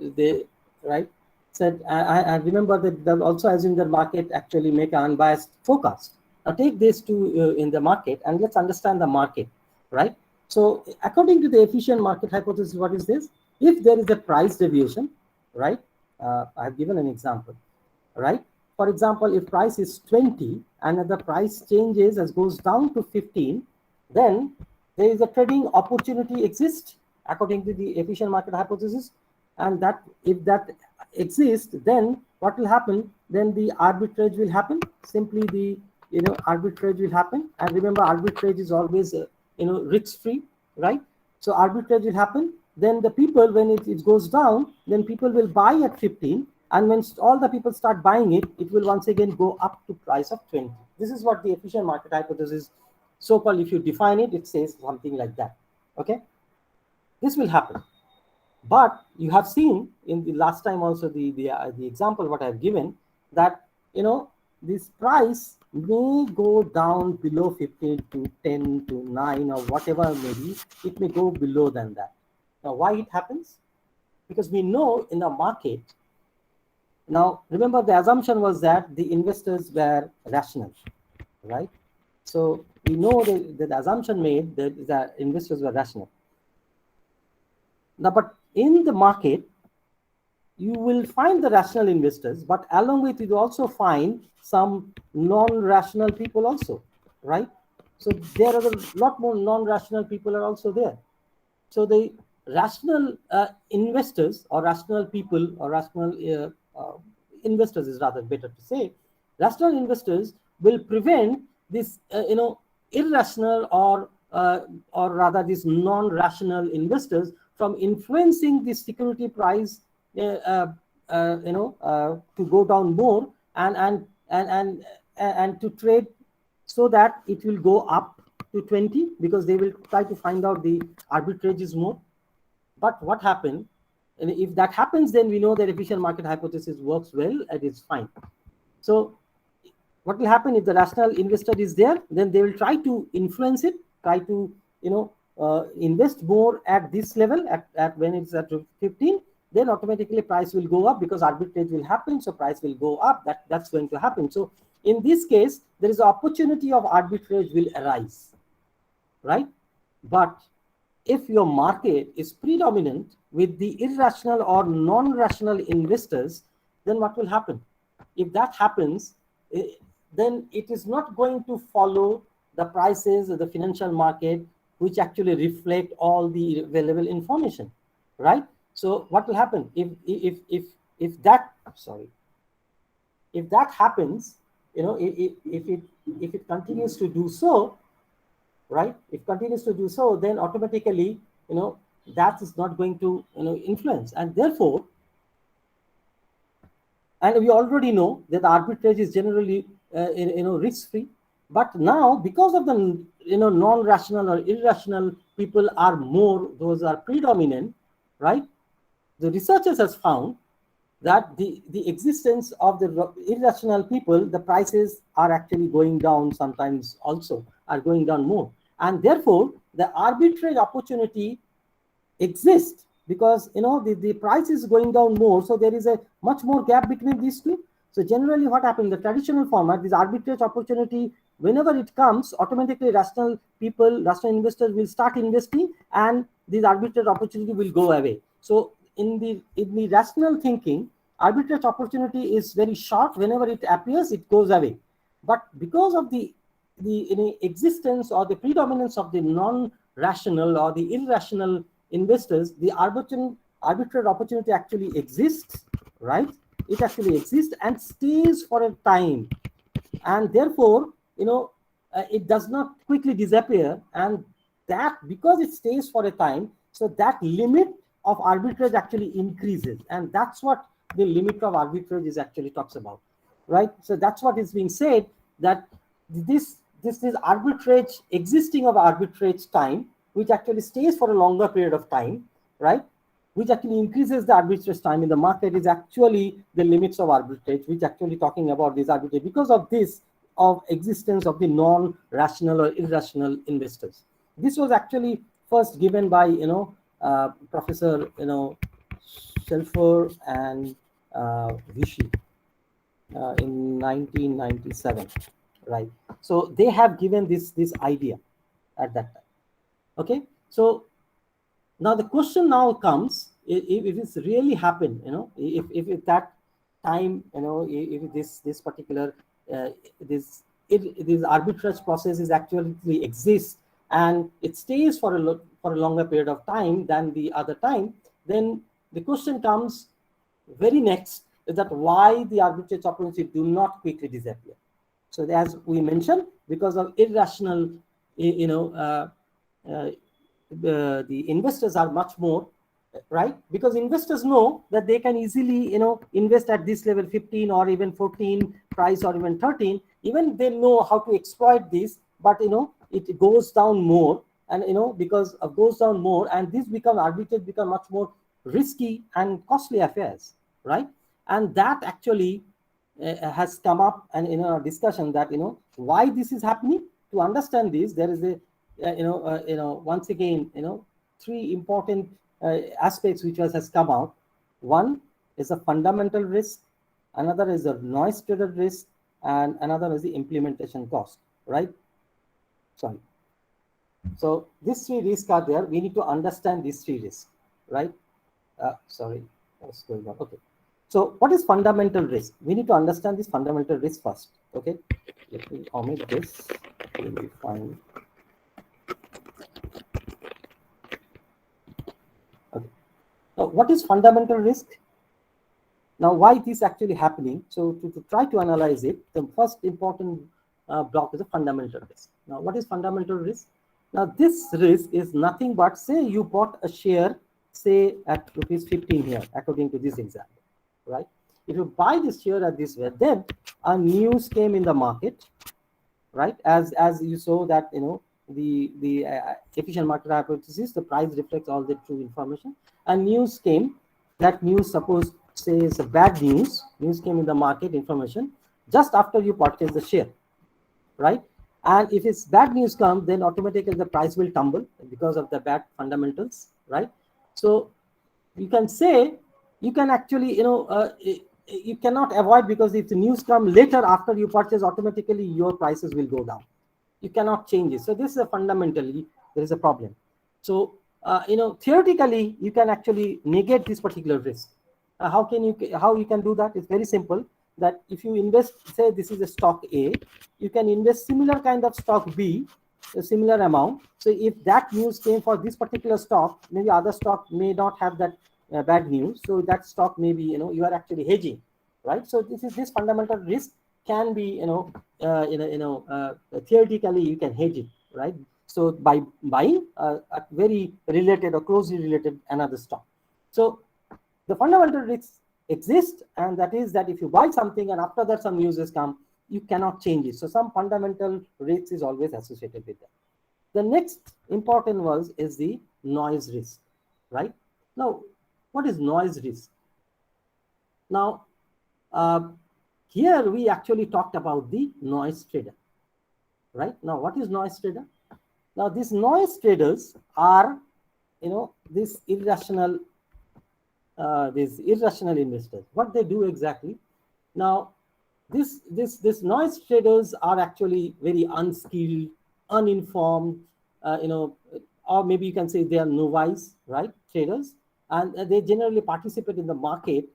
Said, I remember that they'll also assume that market actually make an unbiased forecast. Now take these two in the market and let's understand the market, right? So according to the efficient market hypothesis, what is this? If there is a price deviation, right? I've given an example, right? For example, if price is 20 and the price changes as goes down to 15, then there is a trading opportunity exists according to the efficient market hypothesis. And that if that exists, then what will happen? Then the arbitrage will happen. Simply the arbitrage will happen. And remember, arbitrage is always risk-free, right? So arbitrage will happen. Then the people, when it goes down, then people will buy at 15. And when all the people start buying it, it will once again go up to price of 20. This is what the efficient market hypothesis, so-called, if you define it, it says something like that. Okay, this will happen. But you have seen in the last time also the example what I have given, that this price may go down below 15 to 10 to 9 or whatever maybe. It may go below than that. Now why it happens? Because we know in the market. Now, remember the assumption was that the investors were rational, right? So we know that the assumption made that the investors were rational. Now, but in the market, you will find the rational investors, but along with it, you also find some non-rational people also, right? So there are a lot more non-rational people are also there. So the rational investors or rational people or rational investors is rather better to say, rational investors will prevent this irrational or rather these non-rational investors from influencing the security price to go down more and to trade so that it will go up to 20, because they will try to find out the arbitrage is more. But what happened? And if that happens, then we know that efficient market hypothesis works well and it's fine. So what will happen if the rational investor is there? Then they will try to influence it, try to invest more at this level at when it's at 15. Then automatically price will go up because arbitrage will happen. So price will go up. That's going to happen. So in this case, there is an opportunity of arbitrage will arise, right? But if your market is predominant with the irrational or non-rational investors, then what will happen? If that happens, then it is not going to follow the prices of the financial market, which actually reflect all the available information, right? So what will happen if that happens? If it continues to do so, right? If continues to do so, then automatically, that is not going to, influence. And therefore, and we already know that the arbitrage is generally, risk-free. But now, because of the, non-rational or irrational people are more, those are predominant, right? The researchers has found that the existence of the irrational people, the prices are actually going down sometimes also, are going down more. And therefore, the arbitrage opportunity exists because, the price is going down more. So there is a much more gap between these two. So generally what happened in the traditional format, this arbitrage opportunity, whenever it comes, automatically rational people, rational investors will start investing and this arbitrage opportunity will go away. So in the rational thinking, arbitrage opportunity is very short. Whenever it appears, it goes away. But because of the the existence or the predominance of the non-rational or the irrational investors, the arbitrage opportunity actually exists, right? It actually exists and stays for a time, and therefore, it does not quickly disappear, and that because it stays for a time, so that limit of arbitrage actually increases, and that's what the limit of arbitrage is actually talks about, right? So that's what is being said, that this is arbitrage, existing of arbitrage time, which actually stays for a longer period of time, right? Which actually increases the arbitrage time in the market, is actually the limits of arbitrage, which actually talking about this arbitrage because of this of existence of the non-rational or irrational investors. This was actually first given by Professor Shelfer and Vichy in 1997, right? So they have given this idea at that time. Okay, so now the question now comes, if it's really happened, if that time, if this particular this arbitrage process is actually exists and it stays for a longer period of time than the other time, then the question comes very next, is that why the arbitrage opportunity do not quickly disappear. So as we mentioned, because of irrational, the investors are much more, right? Because investors know that they can easily, invest at this level 15 or even 14 price or even 13, even they know how to exploit this, but it goes down more, and because of goes down more, and this arbitrage become much more risky and costly affairs, right? And that actually has come up and in a discussion that why this is happening. To understand this, there is a once again three important aspects which has come out. One is a fundamental risk, another is a noise traded risk, and another is the implementation cost, right? Sorry. So these three risks are there. We need to understand these three risks, right? Sorry, what's going on? Okay. So what is fundamental risk? We need to understand this fundamental risk first. Okay. Let me omit this. Let me find. Okay. Now, what is fundamental risk? Now, why it is actually happening? So to try to analyze it, the first important block is a fundamental risk. Now, what is fundamental risk? Now, this risk is nothing but, say you bought a share, say at rupees 15 here, according to this example, right? If you buy this share at this way, then a news came in the market, right? As you saw that, the efficient market hypothesis, the price reflects all the true information. And news came, that news, suppose say it's a bad news came in the market information just after you purchase the share, right? And if it's bad news come, then automatically the price will tumble because of the bad fundamentals, right? So you can say, you can actually, you cannot avoid, because if the news come later after you purchase, automatically your prices will go down. You cannot change it. So this is a fundamentally, there is a problem. So, theoretically, you can actually negate this particular risk. How you can do that? It's very simple, that if you invest, say this is a stock A, you can invest similar kind of stock B, a similar amount. So if that news came for this particular stock, maybe other stock may not have that bad news. So that stock maybe, you are actually hedging, right? So this fundamental risk can be, theoretically you can hedge it, right? So by buying a very related or closely related another stock. So the fundamental risks exist, and that is that if you buy something and after that some news has come, you cannot change it. So some fundamental risk is always associated with that. The next important one is the noise risk, right? Now, what is noise risk? Now, here we actually talked about the noise trader, right? Now, what is noise trader? Now, these noise traders are, these irrational investors. What they do exactly? Now, this noise traders are actually very unskilled, uninformed, or maybe you can say they are novice, right? Traders, and they generally participate in the market.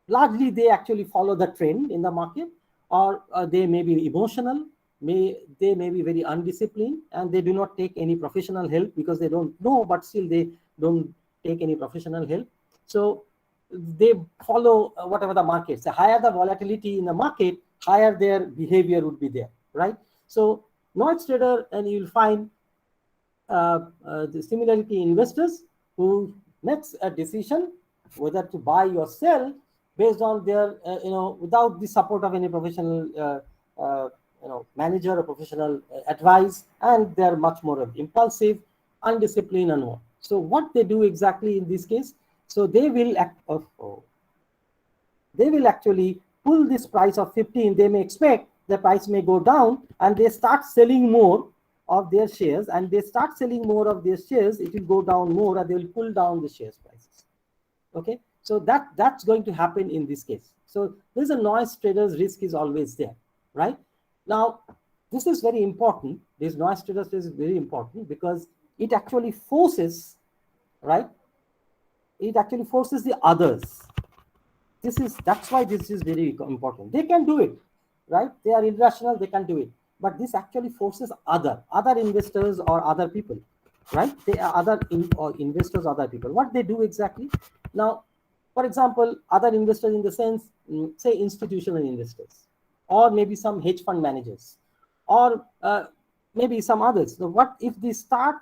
Largely they actually follow the trend in the market, or they may be emotional, they may be very undisciplined, and they do not take any professional help because they don't know, but still they don't take any professional help. So they follow whatever the market. The higher the volatility in the market, higher their behavior would be there, right? So noise trader, and you'll find the similarity investors who makes a decision whether to buy or sell based on their without the support of any professional manager or professional advice, and they're much more impulsive, undisciplined, and more. So what they do exactly in this case, so they will actually pull this price of 15. They may expect the price may go down, and they start selling more of their shares, and they start selling more of their shares, it will go down more, and they will pull down the shares prices. Okay, so that's going to happen in this case. So there's a noise trader's risk is always there, right? Now, this is very important. This noise trader's risk is very important because it actually forces, right? It actually forces the others. That's why this is very important. They can do it, right? They are irrational, they can do it. But this actually forces other investors or other people, right? They are investors, other people. What they do exactly? Now, for example, other investors in the sense, say institutional investors, or maybe some hedge fund managers, or maybe some others. So what if they start,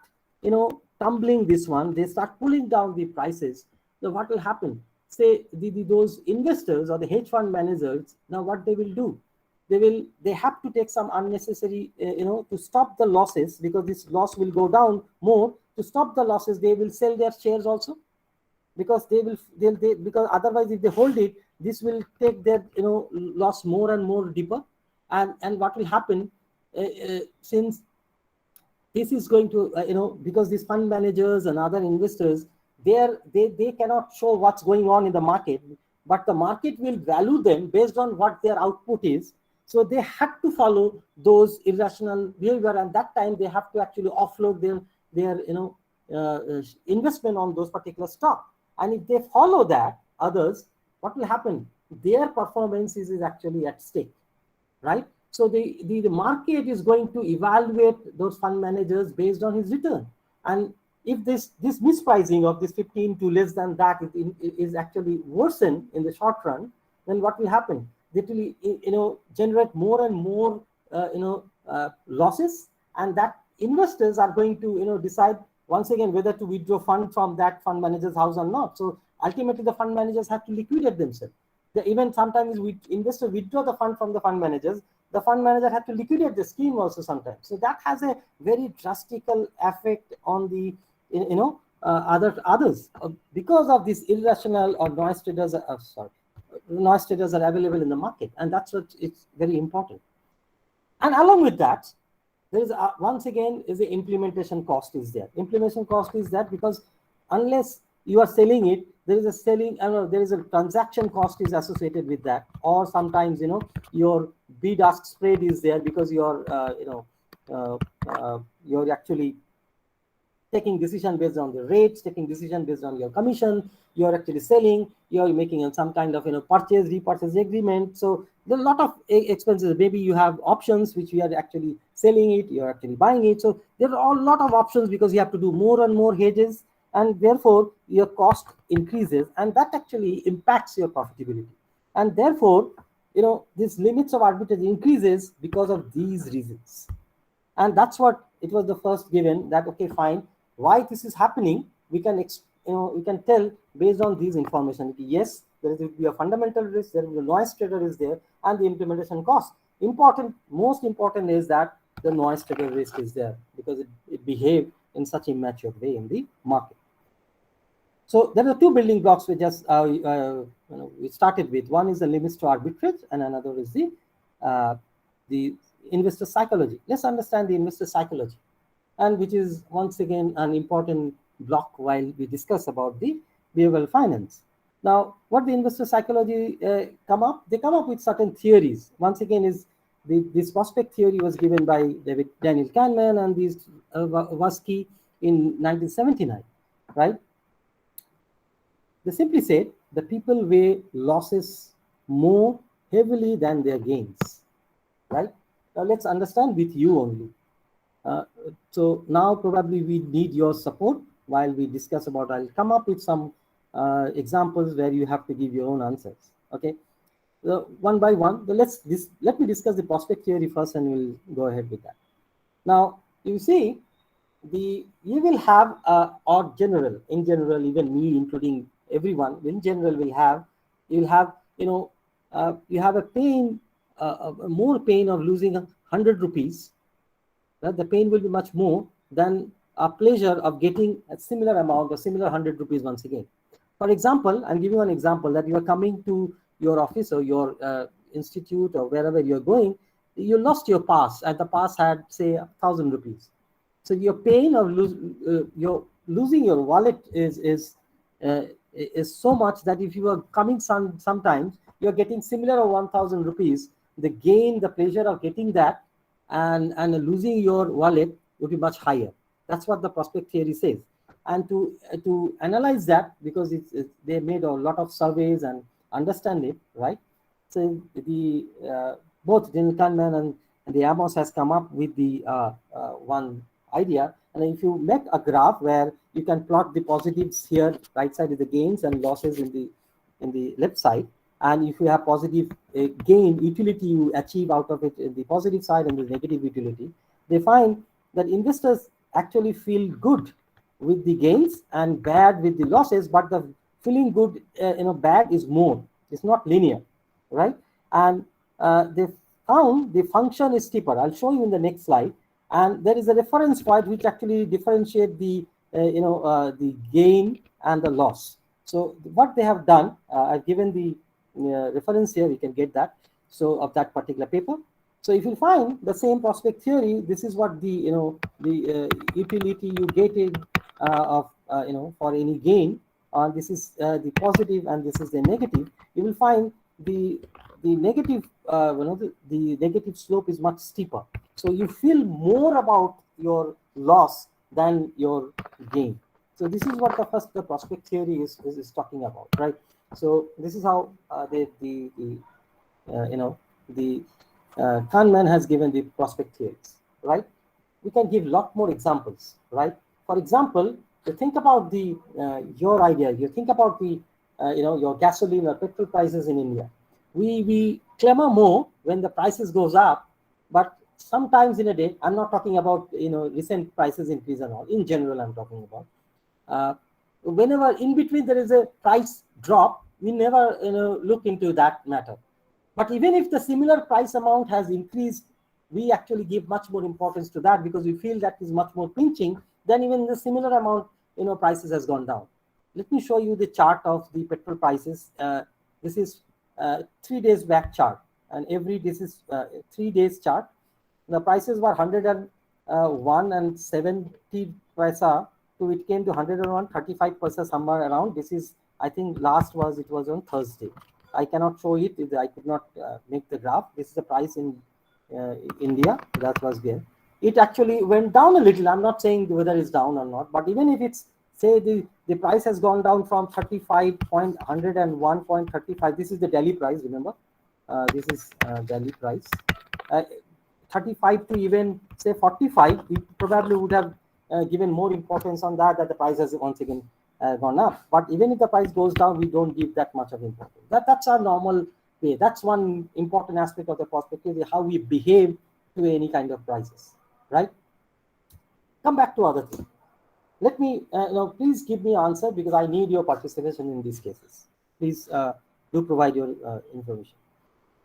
tumbling this one, they start pulling down the prices, so what will happen? Say those investors or the hedge fund managers, now what they will do? They have to take some unnecessary, to stop the losses, because this loss will go down more. To stop the losses, they will sell their shares also, because because otherwise, if they hold it, this will take their loss more and more deeper. And what will happen, since this is going to because these fund managers and other investors, they cannot show what's going on in the market, but the market will value them based on what their output is. So they have to follow those irrational behavior, and that time they have to actually offload their investment on those particular stock. And if they follow that, others, what will happen? Their performance is actually at stake, right? So the market is going to evaluate those fund managers based on his return. And if this mispricing of this 15 to less than that is actually worsened in the short run, then what will happen? It will generate more and more losses, and that investors are going to decide once again whether to withdraw fund from that fund manager's house or not. So ultimately, the fund managers have to liquidate themselves. Even sometimes investors withdraw the fund from the fund managers. The fund manager had to liquidate the scheme also sometimes. So that has a very drastical effect on the others because of this irrational or noise traders. Noise traders are available in the market, and that's what it's very important. And along with that, there is once again is the implementation cost is there. Implementation cost is that because unless you are selling it, there is a transaction cost is associated with that, or sometimes your bid-ask spread is there because you're actually taking decision based on the rates, taking decision based on your commission. You're actually selling. You're making some kind of purchase, repurchase agreement. So there are a lot of expenses. Maybe you have options which you are actually selling it. You're actually buying it. So there are a lot of options because you have to do more and more hedges, and therefore your cost increases, and that actually impacts your profitability. And therefore, these limits of arbitrage increases because of these reasons. And that's what it was the first given that, okay, fine, why this is happening, we can we can tell based on these information. Yes, there will be a fundamental risk, there will be a noise trader is there, and the implementation cost. Most important is that the noise trader risk is there because it behaves in such immature way in the market. So there are two building blocks we just we started with. One is the limits to arbitrage, and another is the investor psychology. Let's understand the investor psychology, and which is once again an important block while we discuss about the behavioral finance. Now, what the investor psychology come up? They come up with certain theories. Once again, is this prospect theory was given by Daniel Kahneman and this Tversky in 1979, right? They simply said the people weigh losses more heavily than their gains, right? Now let's understand with you only. So now probably we need your support while we discuss about. I'll come up with some examples where you have to give your own answers. Okay, so one by one. Let me discuss the prospect theory first, and we'll go ahead with that. Now you see, you will have or in general, even me including everyone in general you'll have you have a pain, more pain of losing 100 rupees. The pain will be much more than a pleasure of getting a similar amount or similar 100 rupees once again. For example, I'm giving you an example that you are coming to your office or your institute or wherever you're going. You lost your pass, and the pass had, say, 1,000 rupees. So your pain of losing your wallet is so much that if you are coming sometimes, you're getting similar of 1,000 rupees. The gain, the pleasure of getting that and losing your wallet would be much higher. That's what the prospect theory says. And to analyze that, because they made a lot of surveys and understand it, right? So the both Daniel Kahneman and the Amos has come up with the one idea. And if you make a graph where you can plot the positives here, right side is the gains and losses in the left side, and if you have positive gain utility you achieve out of it in the positive side and the negative utility, they find that investors actually feel good with the gains and bad with the losses, but the feeling good, bad is more. It's not linear, right? And they found the function is steeper. I'll show you in the next slide. And there is a reference point which actually differentiate the the gain and the loss. So what they have done, I've given the reference here. We can get that. So of that particular paper. So if you find the same prospect theory, this is what the utility you get in for any gain. This is the positive and this is the negative. You will find the negative the negative slope is much steeper. So you feel more about your loss than your gain. So this is what the prospect theory is talking about, right? So this is how Kahneman has given the prospect theories, right? We can give a lot more examples, right? For example, you think about your idea. You think about your gasoline or petrol prices in India. We clamor more when the prices goes up, but sometimes in a day, I'm not talking about recent prices increase and all. In general, I'm talking about whenever in between there is a price drop, we never look into that matter. But even if the similar price amount has increased, we actually give much more importance to that because we feel that is much more pinching than even the similar amount prices has gone down. Let me show you the chart of the petrol prices. This is 3 days back chart, and this is 3 days chart. The prices were 101 and 70 paisa, so it came to 101 35 paisa somewhere around. This is, I think, it was on Thursday. I cannot show it. I could not make the graph. This is the price in India. That was there. It actually went down a little. I'm not saying whether it's down or not, but even if it's, say, the price has gone down from 101.35. This is the Delhi price, remember? This is Delhi price. 35 to even, say, 45, we probably would have given more importance on that the price has once again gone up. But even if the price goes down, we don't give that much of importance. That's our normal way. That's one important aspect of the perspective, how we behave to any kind of prices, right? Come back to other things. Let me, please give me answer because I need your participation in these cases. Please do provide your information.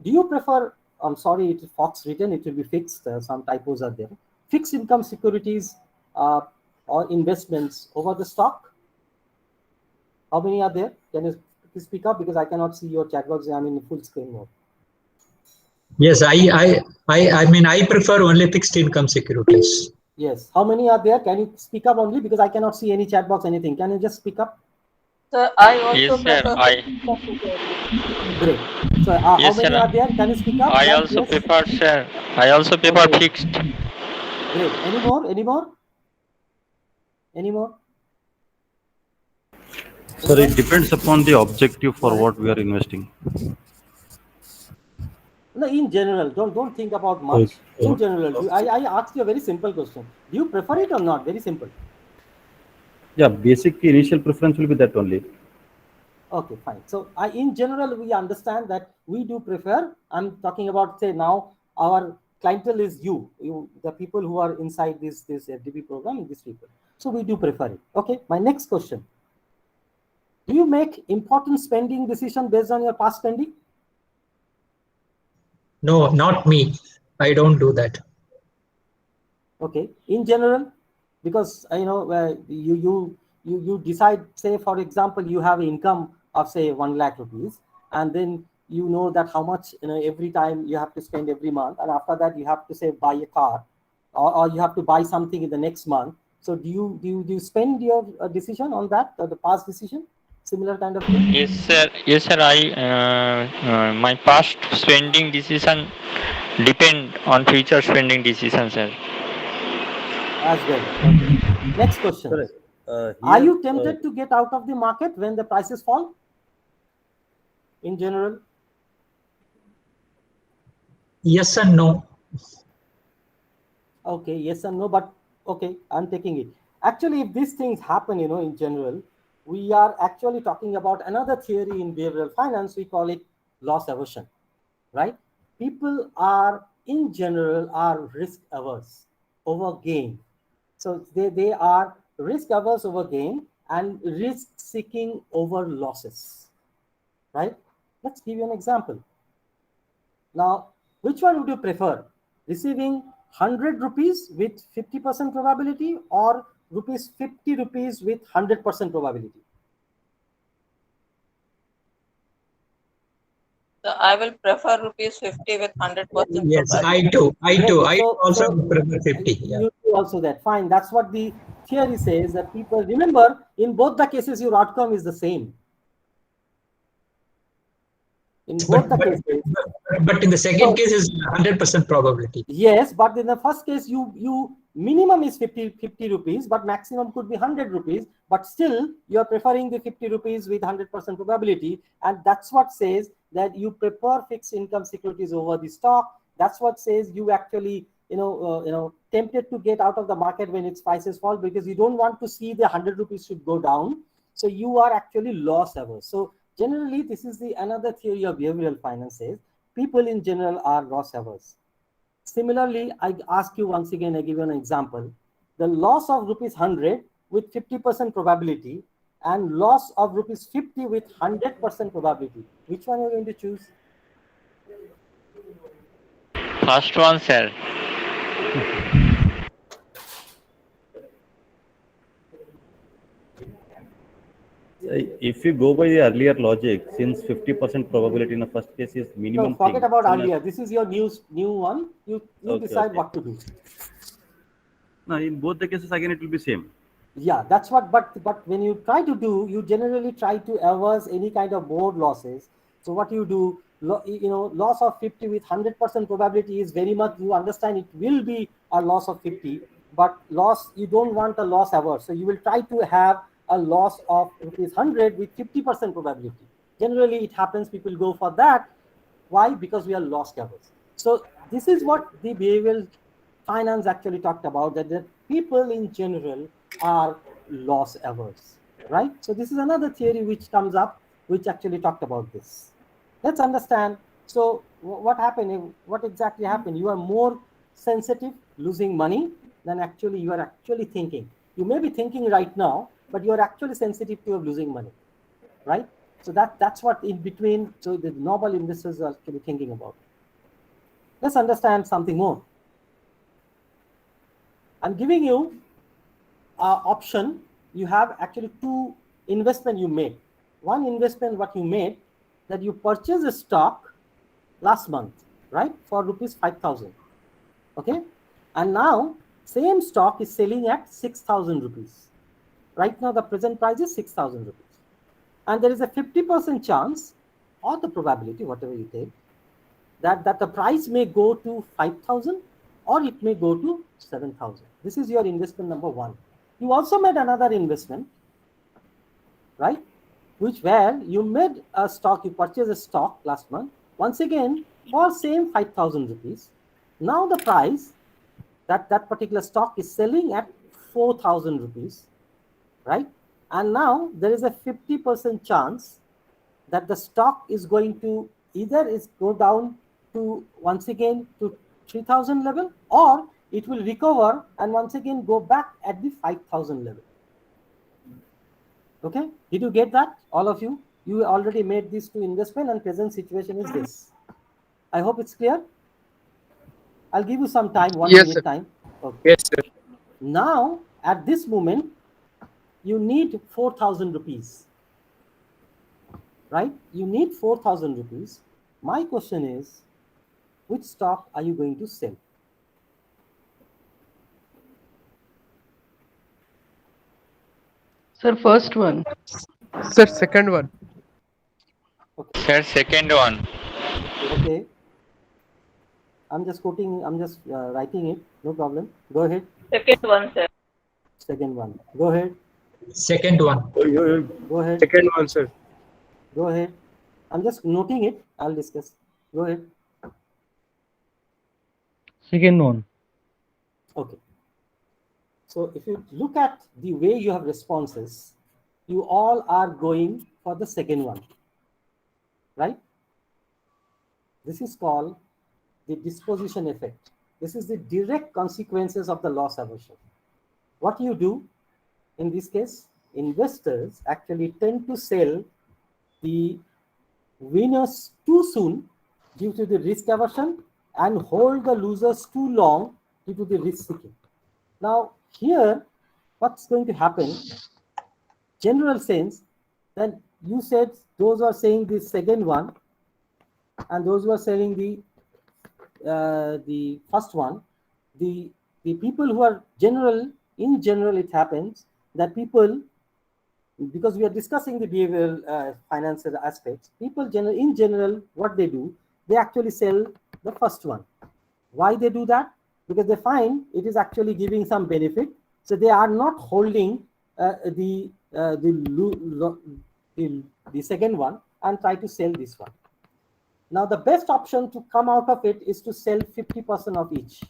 Do you prefer, I'm sorry, it is Fox written, it will be fixed, some typos are there. Fixed income securities or investments over the stock? How many are there? Can you speak up because I cannot see your chat box. I'm in full screen mode. Yes, I mean I prefer only fixed income securities. Yes. How many are there? Can you speak up only because I cannot see any chat box, anything. Can you just speak up? Sir, I also Yes, sir. Great. So how Yes, many sir. are there? Can you speak up? I Yes, also yes. prefer, sir. I also prefer Okay. fixed. Great. Any more? Any more? Any more? Sir, it depends upon the objective for what we are investing. No, in general, don't think about much. In general, I asked you a very simple question. Do you prefer it or not? Very simple. Yeah, basic initial preference will be that only. Okay, fine. So in general, we understand that we do prefer. I'm talking about, say, now our clientele is you, the people who are inside this FDP program, these people. So we do prefer it. Okay, my next question. Do you make important spending decision based on your past spending? No, not me. I don't do that. Okay, in general, because you decide, say for example, you have income of say 1 lakh rupees, and then you know that how much every time you have to spend every month, and after that you have to say buy a car, or you have to buy something in the next month. So do you spend your decision on that, the past decision, similar kind of thing? Yes, sir. Yes, sir. My past spending decision depend on future spending decision, sir. As well. Okay. Next question. Correct. Are Here, you tempted to get out of the market when the prices fall? In general? Yes and no. Okay, yes and no, but okay, I'm taking it. Actually, if these things happen, in general, we are actually talking about another theory in behavioral finance. We call it loss aversion, right? People are, in general, are risk averse over gain. So they are risk averse over gain and risk seeking over losses, right? Let's give you an example. Now, which one would you prefer? Receiving 100 rupees with 50% probability, or rupees 50 rupees with 100% probability? So I will prefer rupees 50 with 100% Yes, probability. I do. I So also prefer 50. Yeah. you do also that. Fine. That's what the theory says, that people, remember, in both the cases, your outcome is the same. In both the cases. But in the second case is 100% probability. Yes, but in the first case, you minimum is 50 rupees, but maximum could be 100 rupees. But still, you are preferring the 50 rupees with 100% probability, and that's what says that you prefer fixed income securities over the stock. That's what says you actually tempted to get out of the market when its prices fall, because you don't want to see the 100 rupees should go down. So you are actually loss averse. So generally, this is the another theory of behavioral finance says people in general are loss averse. Similarly, I ask you once again, I give you an example. The loss of rupees 100 with 50% probability and loss of rupees 50 with 100% probability. Which one are you going to choose? First one, sir. if you go by the earlier logic, since 50% probability in the first case is minimum. No, forget thing, about then earlier. This is your new one. You Okay, decide okay. what to do. No, in both the cases again it will be same. Yeah, that's what. But when you try to do, you generally try to averse any kind of more losses. So what you do, loss of 50 with 100% probability is very much, you understand it will be a loss of 50, but you don't want a loss averse. So you will try to have a loss of rupees 100 with 50% probability. Generally, it happens people go for that. Why? Because we are loss averse. So this is what the behavioral finance actually talked about, that the people in general are loss averse, right? So this is another theory which comes up, which actually talked about this. Let's understand. So what happened? What exactly happened? You are more sensitive losing money than actually you are actually thinking. You may be thinking right now, but you are actually sensitive to losing money, right? So that's what in between. So the normal investors are actually thinking about. Let's understand something more. I'm giving you option. You have actually two investment you made. One investment what you made, that you purchased a stock last month, right, for rupees 5,000. Okay, and now same stock is selling at 6,000 rupees. Right now the present price is 6,000 rupees, and there is a 50% chance, or the probability, whatever you take, that the price may go to 5,000 or it may go to 7,000. This is your investment number one. You also made another investment, right, where you made a stock, you purchased a stock last month. Once again, for same 5,000 rupees. Now the price that particular stock is selling at 4,000 rupees, right? And now there is a 50% chance that the stock is going to either is go down to once again to 3,000 level, or it will recover and once again go back at the 5,000 level. Okay, did you get that, all of you? You already made these two investment and present situation is this. I hope it's clear. I'll give you some time, 1 Yes, minute sir. time. Okay. Yes, sir. Now, at this moment, you need 4,000 rupees, right? You need 4,000 rupees. My question is, which stock are you going to sell? Sir, first one. Sir, second one. Sir, second one. Okay. I'm just quoting, I'm just writing it. No problem. Go ahead. Second one, sir. Second one. Go ahead. Second one. Go ahead. Second one, sir. Go ahead. I'm just noting it. I'll discuss. Go ahead. Second one. Okay. So if you look at the way you have responses, you all are going for the second one, right? This is called the disposition effect. This is the direct consequences of the loss aversion. What you do in this case, investors actually tend to sell the winners too soon due to the risk aversion and hold the losers too long due to the risk seeking. Now, here, what's going to happen, general sense, then you said those who are saying the second one and those who are saying the first one, the people who are in general, it happens that people, because we are discussing the behavioral financial aspects, people in general, what they do, they actually sell the first one. Why they do that? Because they find it is actually giving some benefit. So they are not holding the second one and try to sell this one. Now, the best option to come out of it is to sell 50% of each.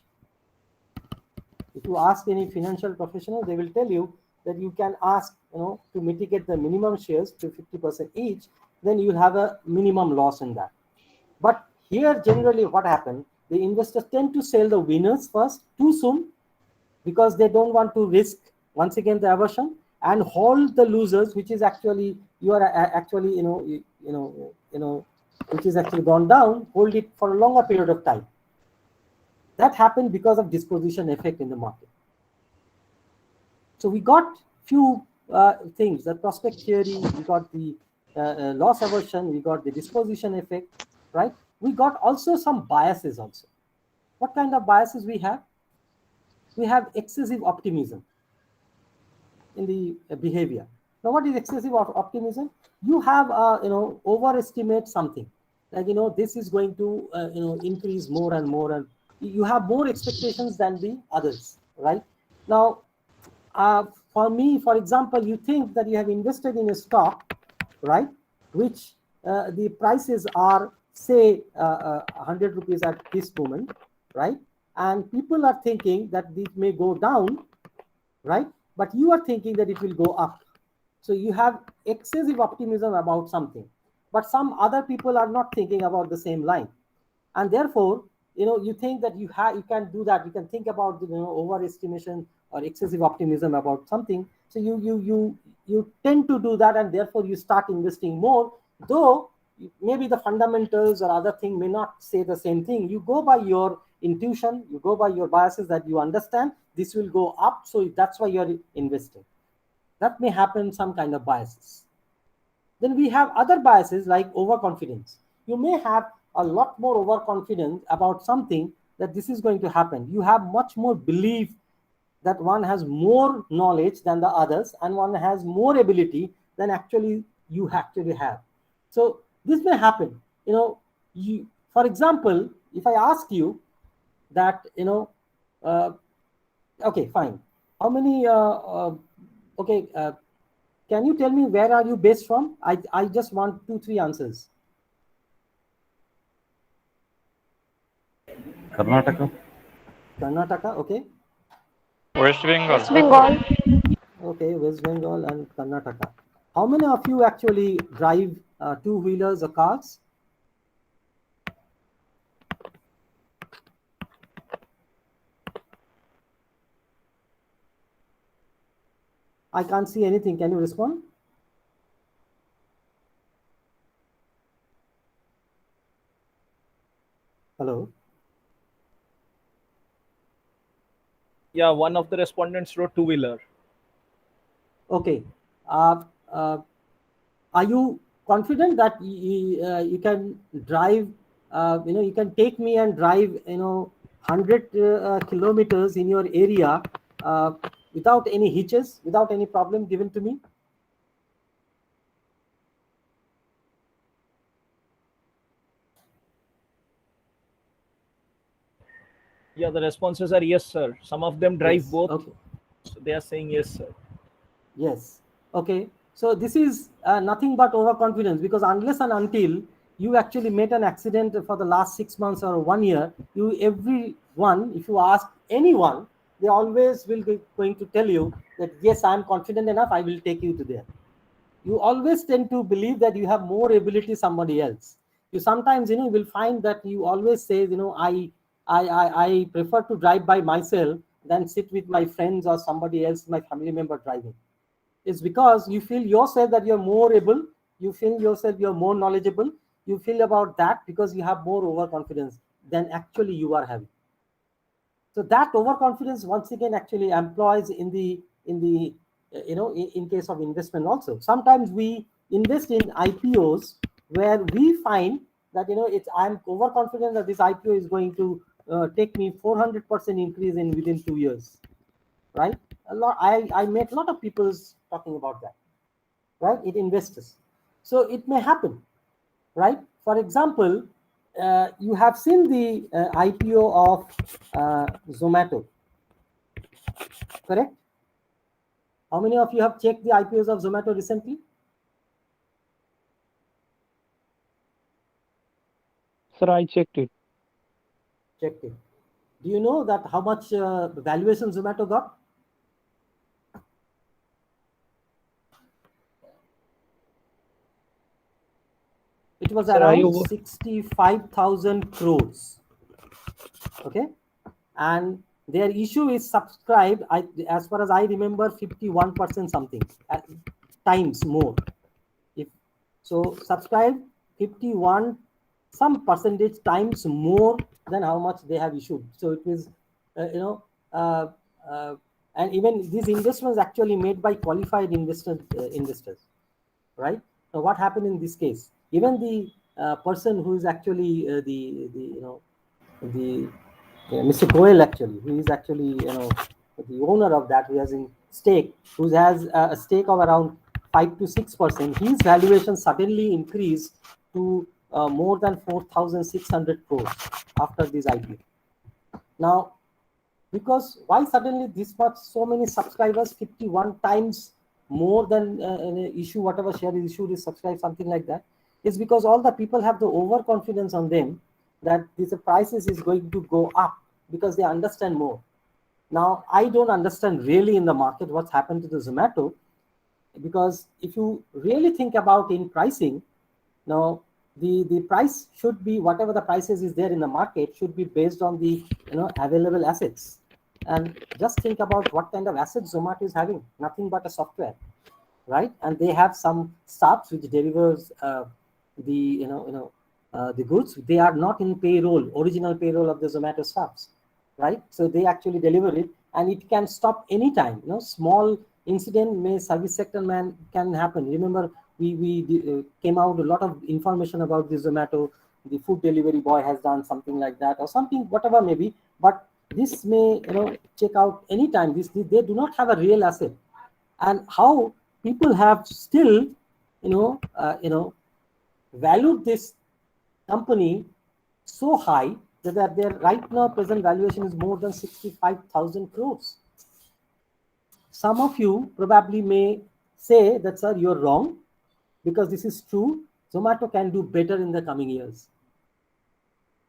If you ask any financial professional, they will tell you that you can ask, to mitigate the minimum shares to 50% each, then you'll have a minimum loss in that. But here, generally, what happens, the investors tend to sell the winners first too soon because they don't want to risk, once again, the aversion, and hold the losers, which is actually, you are actually, which is actually gone down, hold it for a longer period of time. That happened because of disposition effect in the market. So we got few things, the prospect theory, we got the loss aversion, we got the disposition effect, right? We got also some biases also. What kind of biases we have? We have excessive optimism in the behavior. Now, what is excessive optimism? You have, overestimate something. Like, this is going to, increase more and more, and you have more expectations than the others, right? Now, for me, for example, you think that you have invested in a stock, right, which the prices are, say, 100 rupees at this moment, right? And people are thinking that this may go down, right? But you are thinking that it will go up. So you have excessive optimism about something, but some other people are not thinking about the same line. And therefore, you think that you can do that. You can think about, overestimation or excessive optimism about something. So you tend to do that, and therefore you start investing more, though maybe the fundamentals or other thing may not say the same thing. You go by your intuition, you go by your biases that you understand this will go up, so that's why you're investing. That may happen, some kind of biases. Then we have other biases like overconfidence. You may have a lot more overconfidence about something that this is going to happen. You have much more belief that one has more knowledge than the others and one has more ability than actually you actually have. So this may happen. For example, if I ask you that, okay, fine. How many, can you tell me where are you based from? I just want 2-3 answers. Karnataka. Karnataka, okay. West Bengal. West Bengal. Okay, West Bengal and Karnataka. How many of you actually drive two-wheelers or cars? I can't see anything. Can you respond? Hello? Yeah, one of the respondents wrote two-wheeler. Okay. Are you confident that you can drive, you can take me and drive, 100 kilometers in your area without any hitches, without any problem given to me? Yeah, the responses are yes, sir. Some of them drive Yes, both. okay. So they are saying yes, sir. Yes. Okay. So this is nothing but overconfidence, because unless and until you actually made an accident for the last 6 months or 1 year, everyone, if you ask anyone, they always will be going to tell you that, yes, I'm confident enough, I will take you to there. You always tend to believe that you have more ability somebody else. You sometimes, will find that you always say, I prefer to drive by myself than sit with my friends or somebody else, my family member driving. It's because you feel yourself that you're more able, you feel yourself you're more knowledgeable, you feel about that because you have more overconfidence than actually you are having. So that overconfidence once again actually employs in case of investment also. Sometimes we invest in IPOs where we find that I'm overconfident that this IPO is going to take me 400% increase in within 2 years, right? I met a lot of people talking about that, right? It investors. So it may happen, right? For example, you have seen the IPO of Zomato, correct? How many of you have checked the IPOs of Zomato recently? Sir, I checked it. Checked it. Do you know that how much valuation Zomato got? It was around 65,000 crores. Okay, and their issue is subscribed, as far as I remember, 51% something times more. If so, subscribe 51 some percentage times more than how much they have issued. So it is, and even these investments actually made by qualified investors, right? So what happened in this case? Even the person who is actually Mr. Goel actually, who is actually the owner of that, who has in stake, who has a stake of around 5 to 6%, his valuation suddenly increased to more than 4,600 crores after this IPO. Now, because why suddenly this much, so many subscribers, 51 times more than issue, whatever share is issued is subscribed, something like that, is because all the people have the overconfidence on them that these prices is going to go up because they understand more. Now, I don't understand really in the market what's happened to the Zomato, because if you really think about in pricing, now the price should be, whatever the prices is there in the market should be based on the available assets. And just think about what kind of assets Zomato is having, nothing but a software, right? And they have some staffs which delivers the goods. They are not in payroll, original payroll of the Zomato staffs, right? So they actually deliver it, and it can stop anytime. Small incident may service sector man can happen. Remember, we came out a lot of information about the Zomato. The food delivery boy has done something like that, or something, whatever may be. But this may check out anytime. They do not have a real asset, and how people have still valued this company so high that their right now present valuation is more than 65,000 crores. Some of you probably may say that, sir, you're wrong, because this is true. Zomato can do better in the coming years.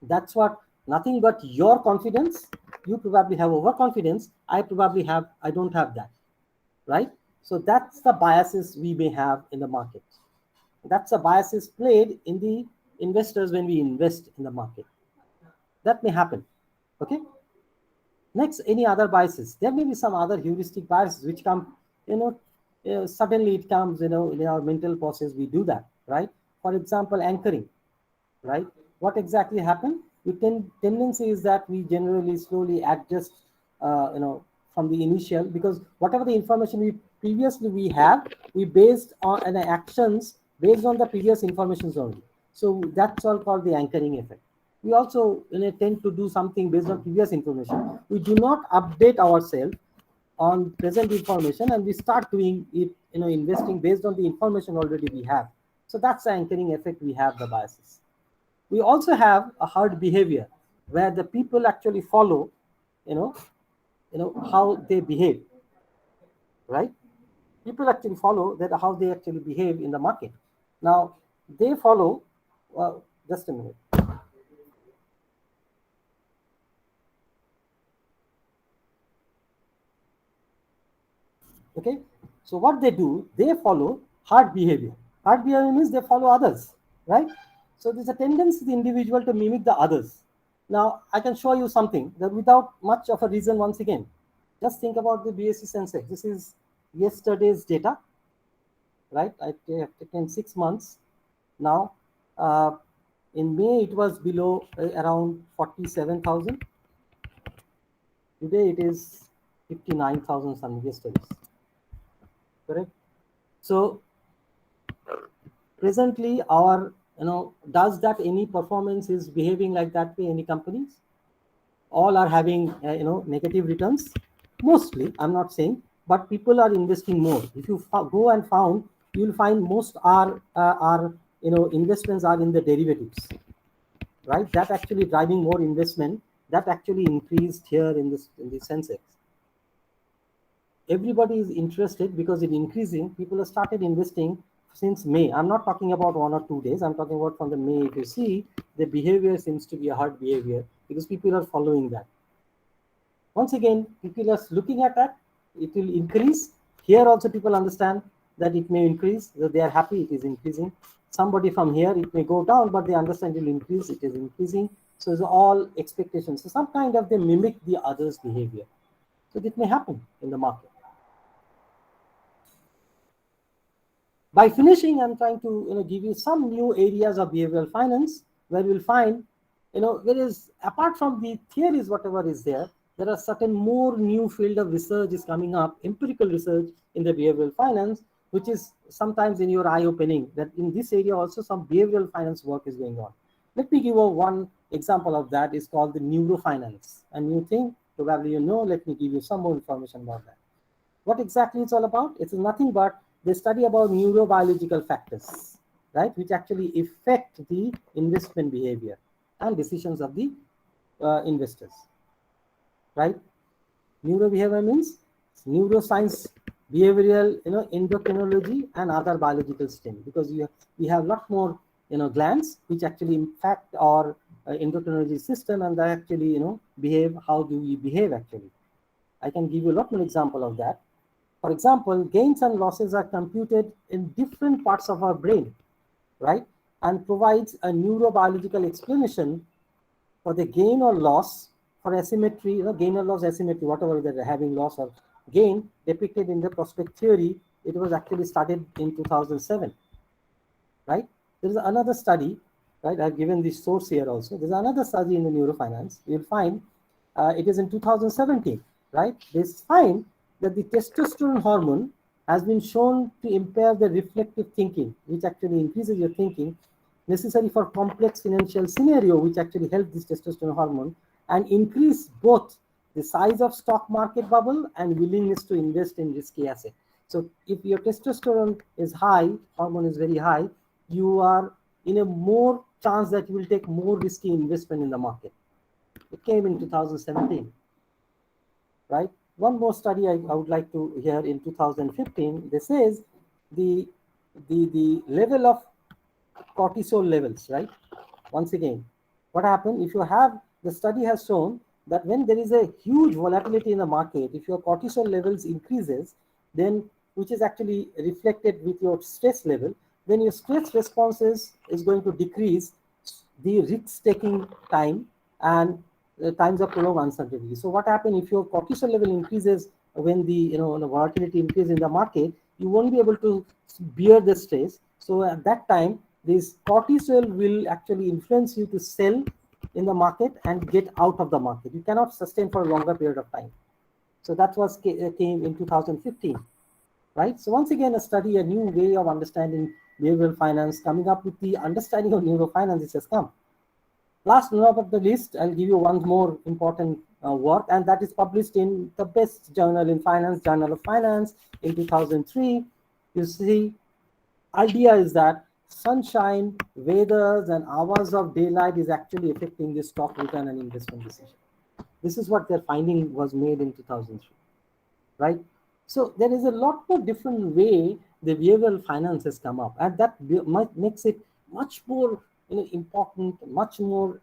That's what nothing but your confidence. You probably have overconfidence. I don't have that, right? So that's the biases we may have in the market. That's the biases played in the investors when we invest in the market. That may happen, okay? Next, any other biases? There may be some other heuristic biases which come, suddenly it comes, in our mental process, we do that, right? For example, anchoring, right? What exactly happened? The tendency is that we generally slowly adjust, from the initial, because whatever the information we have, we based on the actions based on the previous informations only. So that's all called the anchoring effect. We also tend to do something based on previous information. We do not update ourselves on present information, and we start doing it, investing based on the information already we have. So that's the anchoring effect. We have the biases. We also have a herd behavior where the people actually follow, how they behave, right? People actually follow that how they actually behave in the market. Now they follow. Just a minute. Okay, so what they do, they follow herd behavior. Herd behavior means they follow others, right? So there's a tendency of the individual to mimic the others. Now I can show you something that without much of a reason. Once again, just think about the BSE Sensex. This is yesterday's data, right? I have taken 6 months. Now in May it was below around 47,000. Today it is 59,000 something yesterday. Correct. So presently our, does that any performance is behaving like that way? Any companies? All are having, negative returns. Mostly, I'm not saying, but people are investing more. If you go and found, you'll find most are investments are in the derivatives, right? That actually driving more investment. That actually increased here in the Sensex. Everybody is interested because it's increasing. People have started investing since May. I'm not talking about 1 or 2 days. I'm talking about from the May. If you see, the behavior seems to be a herd behavior because people are following that. Once again, people are looking at that. It will increase. Here also people understand that it may increase. So they are happy it is increasing. Somebody from here, it may go down, but they understand it will increase. It is increasing. So it's all expectations. So some kind of they mimic the other's behavior. So this may happen in the market. By finishing, I'm trying to give you some new areas of behavioral finance where you'll find, there is, apart from the theories, whatever is there are certain more new field of research is coming up, empirical research in the behavioral finance, which is sometimes in your eye-opening that in this area also some behavioral finance work is going on. Let me give you one example of that. Is called the neurofinance. A new thing, probably let me give you some more information about that. What exactly it's all about? It's nothing but they study about neurobiological factors, right, which actually affect the investment behavior and decisions of the investors, right? Neurobehavior means neuroscience, behavioral, endocrinology, and other biological STEM, because we have a lot more, glands which actually impact our endocrinology system, and they actually, behave. How do we behave actually? I can give you a lot more example of that. For example, gains and losses are computed in different parts of our brain, right? And provides a neurobiological explanation for the gain or loss for asymmetry, gain or loss asymmetry, whatever they're having loss or gain depicted in the prospect theory. It was actually started in 2007, right? There is another study, right? I've given the source here also. There's another study in the neurofinance. You'll find it is in 2017, right? They find that the testosterone hormone has been shown to impair the reflective thinking, which actually increases your thinking necessary for complex financial scenario, which actually helps this testosterone hormone and increase both the size of stock market bubble and willingness to invest in risky asset. So if your testosterone is high, hormone is very high, you are in a more chance that you will take more risky investment in the market. It came in 2017, right? One more study I would like to hear in 2015. This says the level of cortisol levels, right? Once again, what happens if you have the study has shown that when there is a huge volatility in the market, if your cortisol levels increases, then which is actually reflected with your stress level, then your stress responses is going to decrease the risk-taking time and times of prolonged uncertainty. So what happens if your cortisol level increases when the the volatility increases in the market, you won't be able to bear the stress. So at that time, this cortisol will actually influence you to sell in the market and get out of the market. You cannot sustain for a longer period of time. So that was came in 2015, right? So once again, a study, a new way of understanding behavioral finance, coming up with the understanding of neurofinance, which has come. Last not of the list, I'll give you one more important work, and that is published in the best journal in finance, Journal of Finance, in 2003. You see, idea is that sunshine, weathers, and hours of daylight is actually affecting the stock return and investment decision. This is what their finding was made in 2003, right? So there is a lot more different way the behavioral finance has come up, and that makes it much more important, much more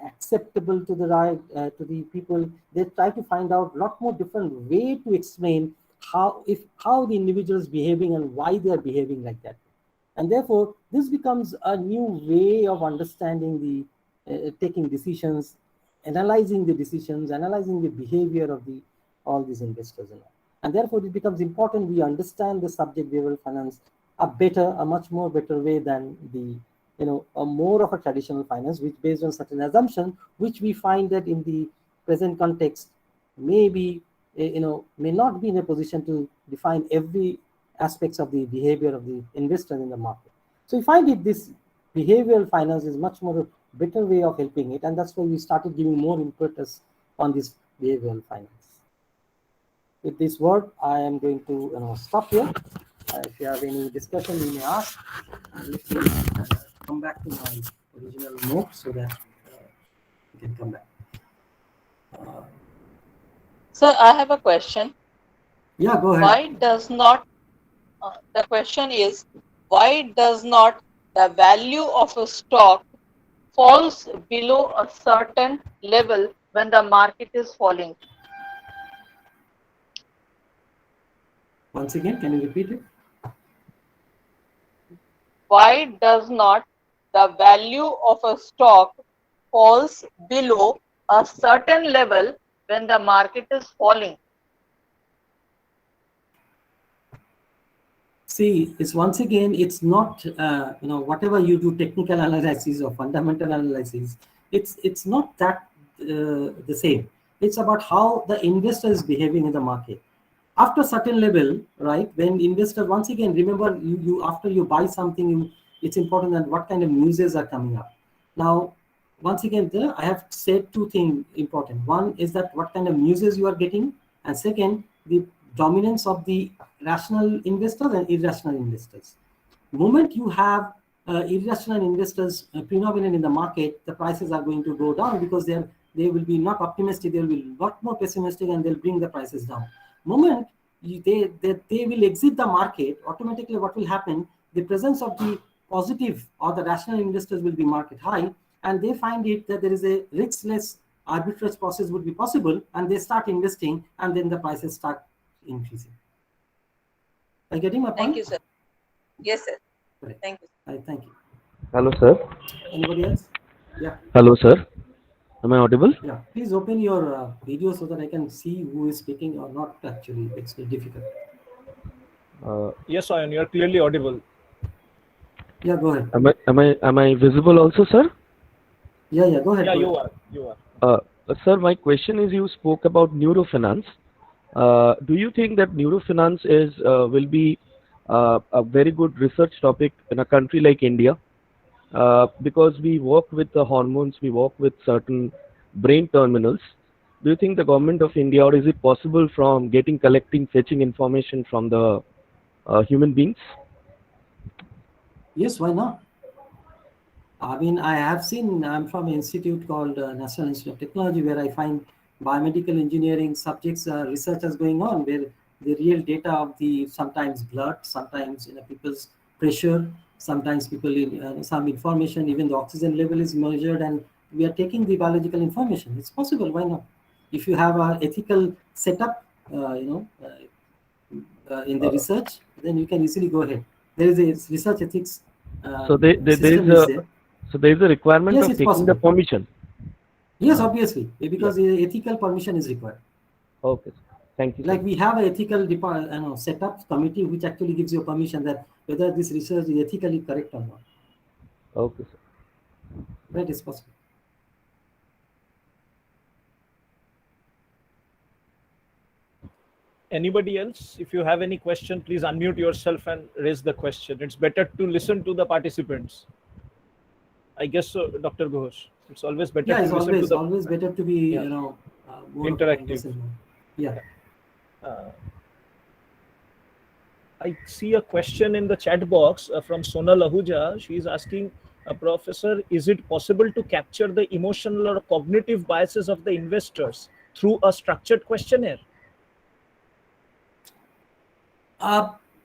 acceptable to the to the people. They try to find out a lot more different way to explain how the individual is behaving and why they are behaving like that. And therefore, this becomes a new way of understanding the taking decisions, analyzing the decisions, analyzing the behavior of all these investors and all. And therefore, it becomes important we understand the subject behavioral finance a much more better way than the a more of a traditional finance, which based on certain assumption, which we find that in the present context may not be in a position to define every aspects of the behavior of the investor in the market. So we find this behavioral finance is much more a better way of helping it, and that's why we started giving more impetus on this behavioral finance. With this word, I am going to stop here. If you have any discussion, you may ask. Let me come back to my original note so that we can come back. Sir, I have a question. Yeah, go ahead. Why does not, the question is, why does not the value of a stock falls below a certain level when the market is falling? Once again, can you repeat it? Why does not the value of a stock falls below a certain level when the market is falling? See, it's once again, it's not whatever you do technical analysis or fundamental analysis, it's not that the same. It's about how the investor is behaving in the market. After a certain level, right, when investor, once again, remember you after you buy something, it's important that what kind of newses are coming up. Now, once again, I have said two things important. One is that what kind of newses you are getting, and second, the dominance of the rational investors and irrational investors. The moment you have irrational investors predominant in the market, the prices are going to go down because they will be not optimistic, they will be a lot more pessimistic, and they'll bring the prices down. Moment they will exit the market, automatically what will happen, the presence of the positive or the rational investors will be market high, and they find it that there is a riskless arbitrage process would be possible, and they start investing, and then the prices start increasing. Are you getting my point? Thank you, sir. Yes, sir. Correct. Thank you. Thank you. Hello, sir. Anybody else? Yeah. Hello, sir. Am I audible? Yeah. Please open your video so that I can see who is speaking or not. Actually, it's difficult. Yes, Ayan, you are clearly audible. Yeah, go ahead. Am I visible also, sir? Yeah, go ahead. Yeah, go you ahead. are. Sir, my question is, you spoke about neurofinance. Do you think that neurofinance will be a very good research topic in a country like India? Because we work with the hormones, we work with certain brain terminals. Do you think the government of India, or is it possible from collecting, fetching information from the human beings? Yes, why not? I mean, I have seen, I'm from an institute called National Institute of Technology, where I find biomedical engineering subjects, researchers going on, where the real data of the sometimes blood, sometimes people's pressure, sometimes people in some information, even the oxygen level is measured, and we are taking the biological information. It's possible. Why not? If you have an ethical setup, in the research, then you can easily go ahead. There is a research ethics. So there is a requirement Yes, of it's taking possible. the permission. Yes, obviously, because ethical permission is required. Okay, thank you. Like we have an ethical setup committee which actually gives you permission that whether this research is ethically correct or not. Okay, sir. That is possible. Anybody else? If you have any question, please unmute yourself and raise the question. It's better to listen to the participants. I guess so, Dr. Ghosh. It's always better Yeah, to it's listen to the always better to be more interactive. Yeah. I see a question in the chat box from Sonal Ahuja. She is asking, Professor, is it possible to capture the emotional or cognitive biases of the investors through a structured questionnaire?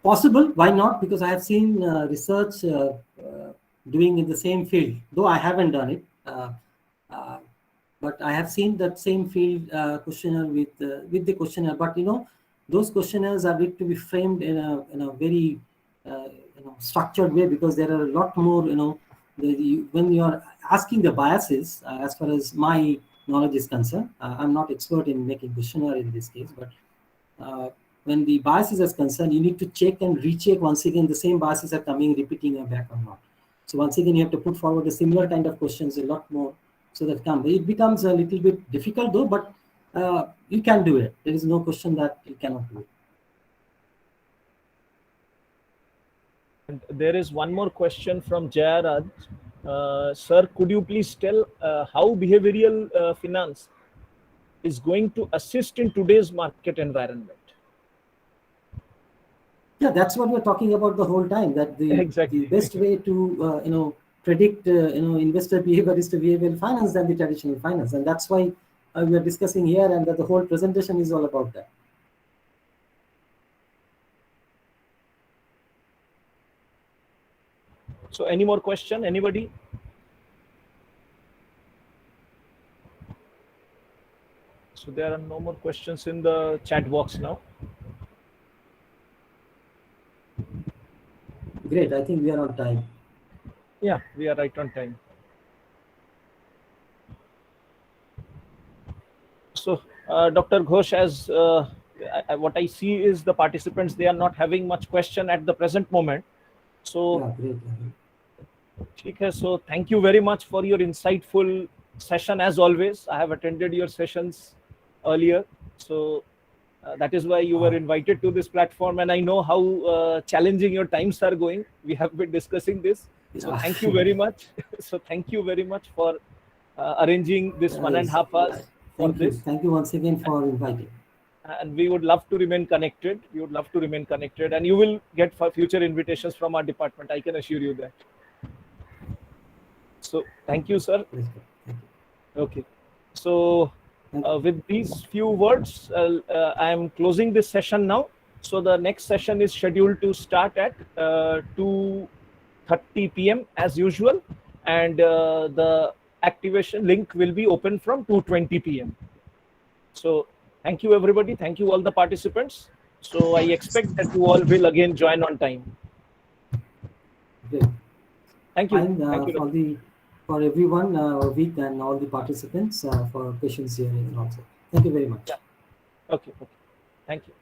Possible. Why not? Because I have seen research doing in the same field, though I haven't done it. But I have seen that same field questionnaire with the questionnaire. But those questionnaires are need to be framed in a very structured way, because there are a lot more. When you are asking the biases, as far as my knowledge is concerned, I'm not expert in making questionnaire in this case, but when the biases is concerned, you need to check and recheck once again the same biases are coming, repeating back or not. So once again, you have to put forward a similar kind of questions a lot more, so that it becomes a little bit difficult though, but you can do it. There is no question that you cannot do it. And there is one more question from Jayaraj. Sir, could you please tell how behavioral finance is going to assist in today's market environment? Yeah, that's what we're talking about the whole time, that the best way to predict investor behavior is to behavioral finance than the traditional finance, and that's why we are discussing here, and that the whole presentation is all about that. So any more question? Anybody? So there are no more questions in the chat box now. Great. I think we are on time. Yeah, we are right on time. So, Dr. Ghosh, as what I see is the participants, they are not having much question at the present moment. So, so thank you very much for your insightful session as always. I have attended your sessions earlier. So, that is why you were invited to this platform, and I know how challenging your times are going. We have been discussing this. So thank you very much. So thank you very much for arranging this 1.5 hours for this. Thank you once again for inviting. And we would love to remain connected. We would love to remain connected, and you will get future invitations from our department. I can assure you that. So thank you, sir. Okay. So with these few words, I am closing this session now. So the next session is scheduled to start at 2:30 p.m. as usual, and the activation link will be open from 2:20 p.m. So thank you, everybody. Thank you, all the participants. So I expect that you all will again join on time. Great. Thank you. And thank you. For everyone, Vic and all the participants for patience hearing and also. Thank you very much. Yeah. Okay. Thank you.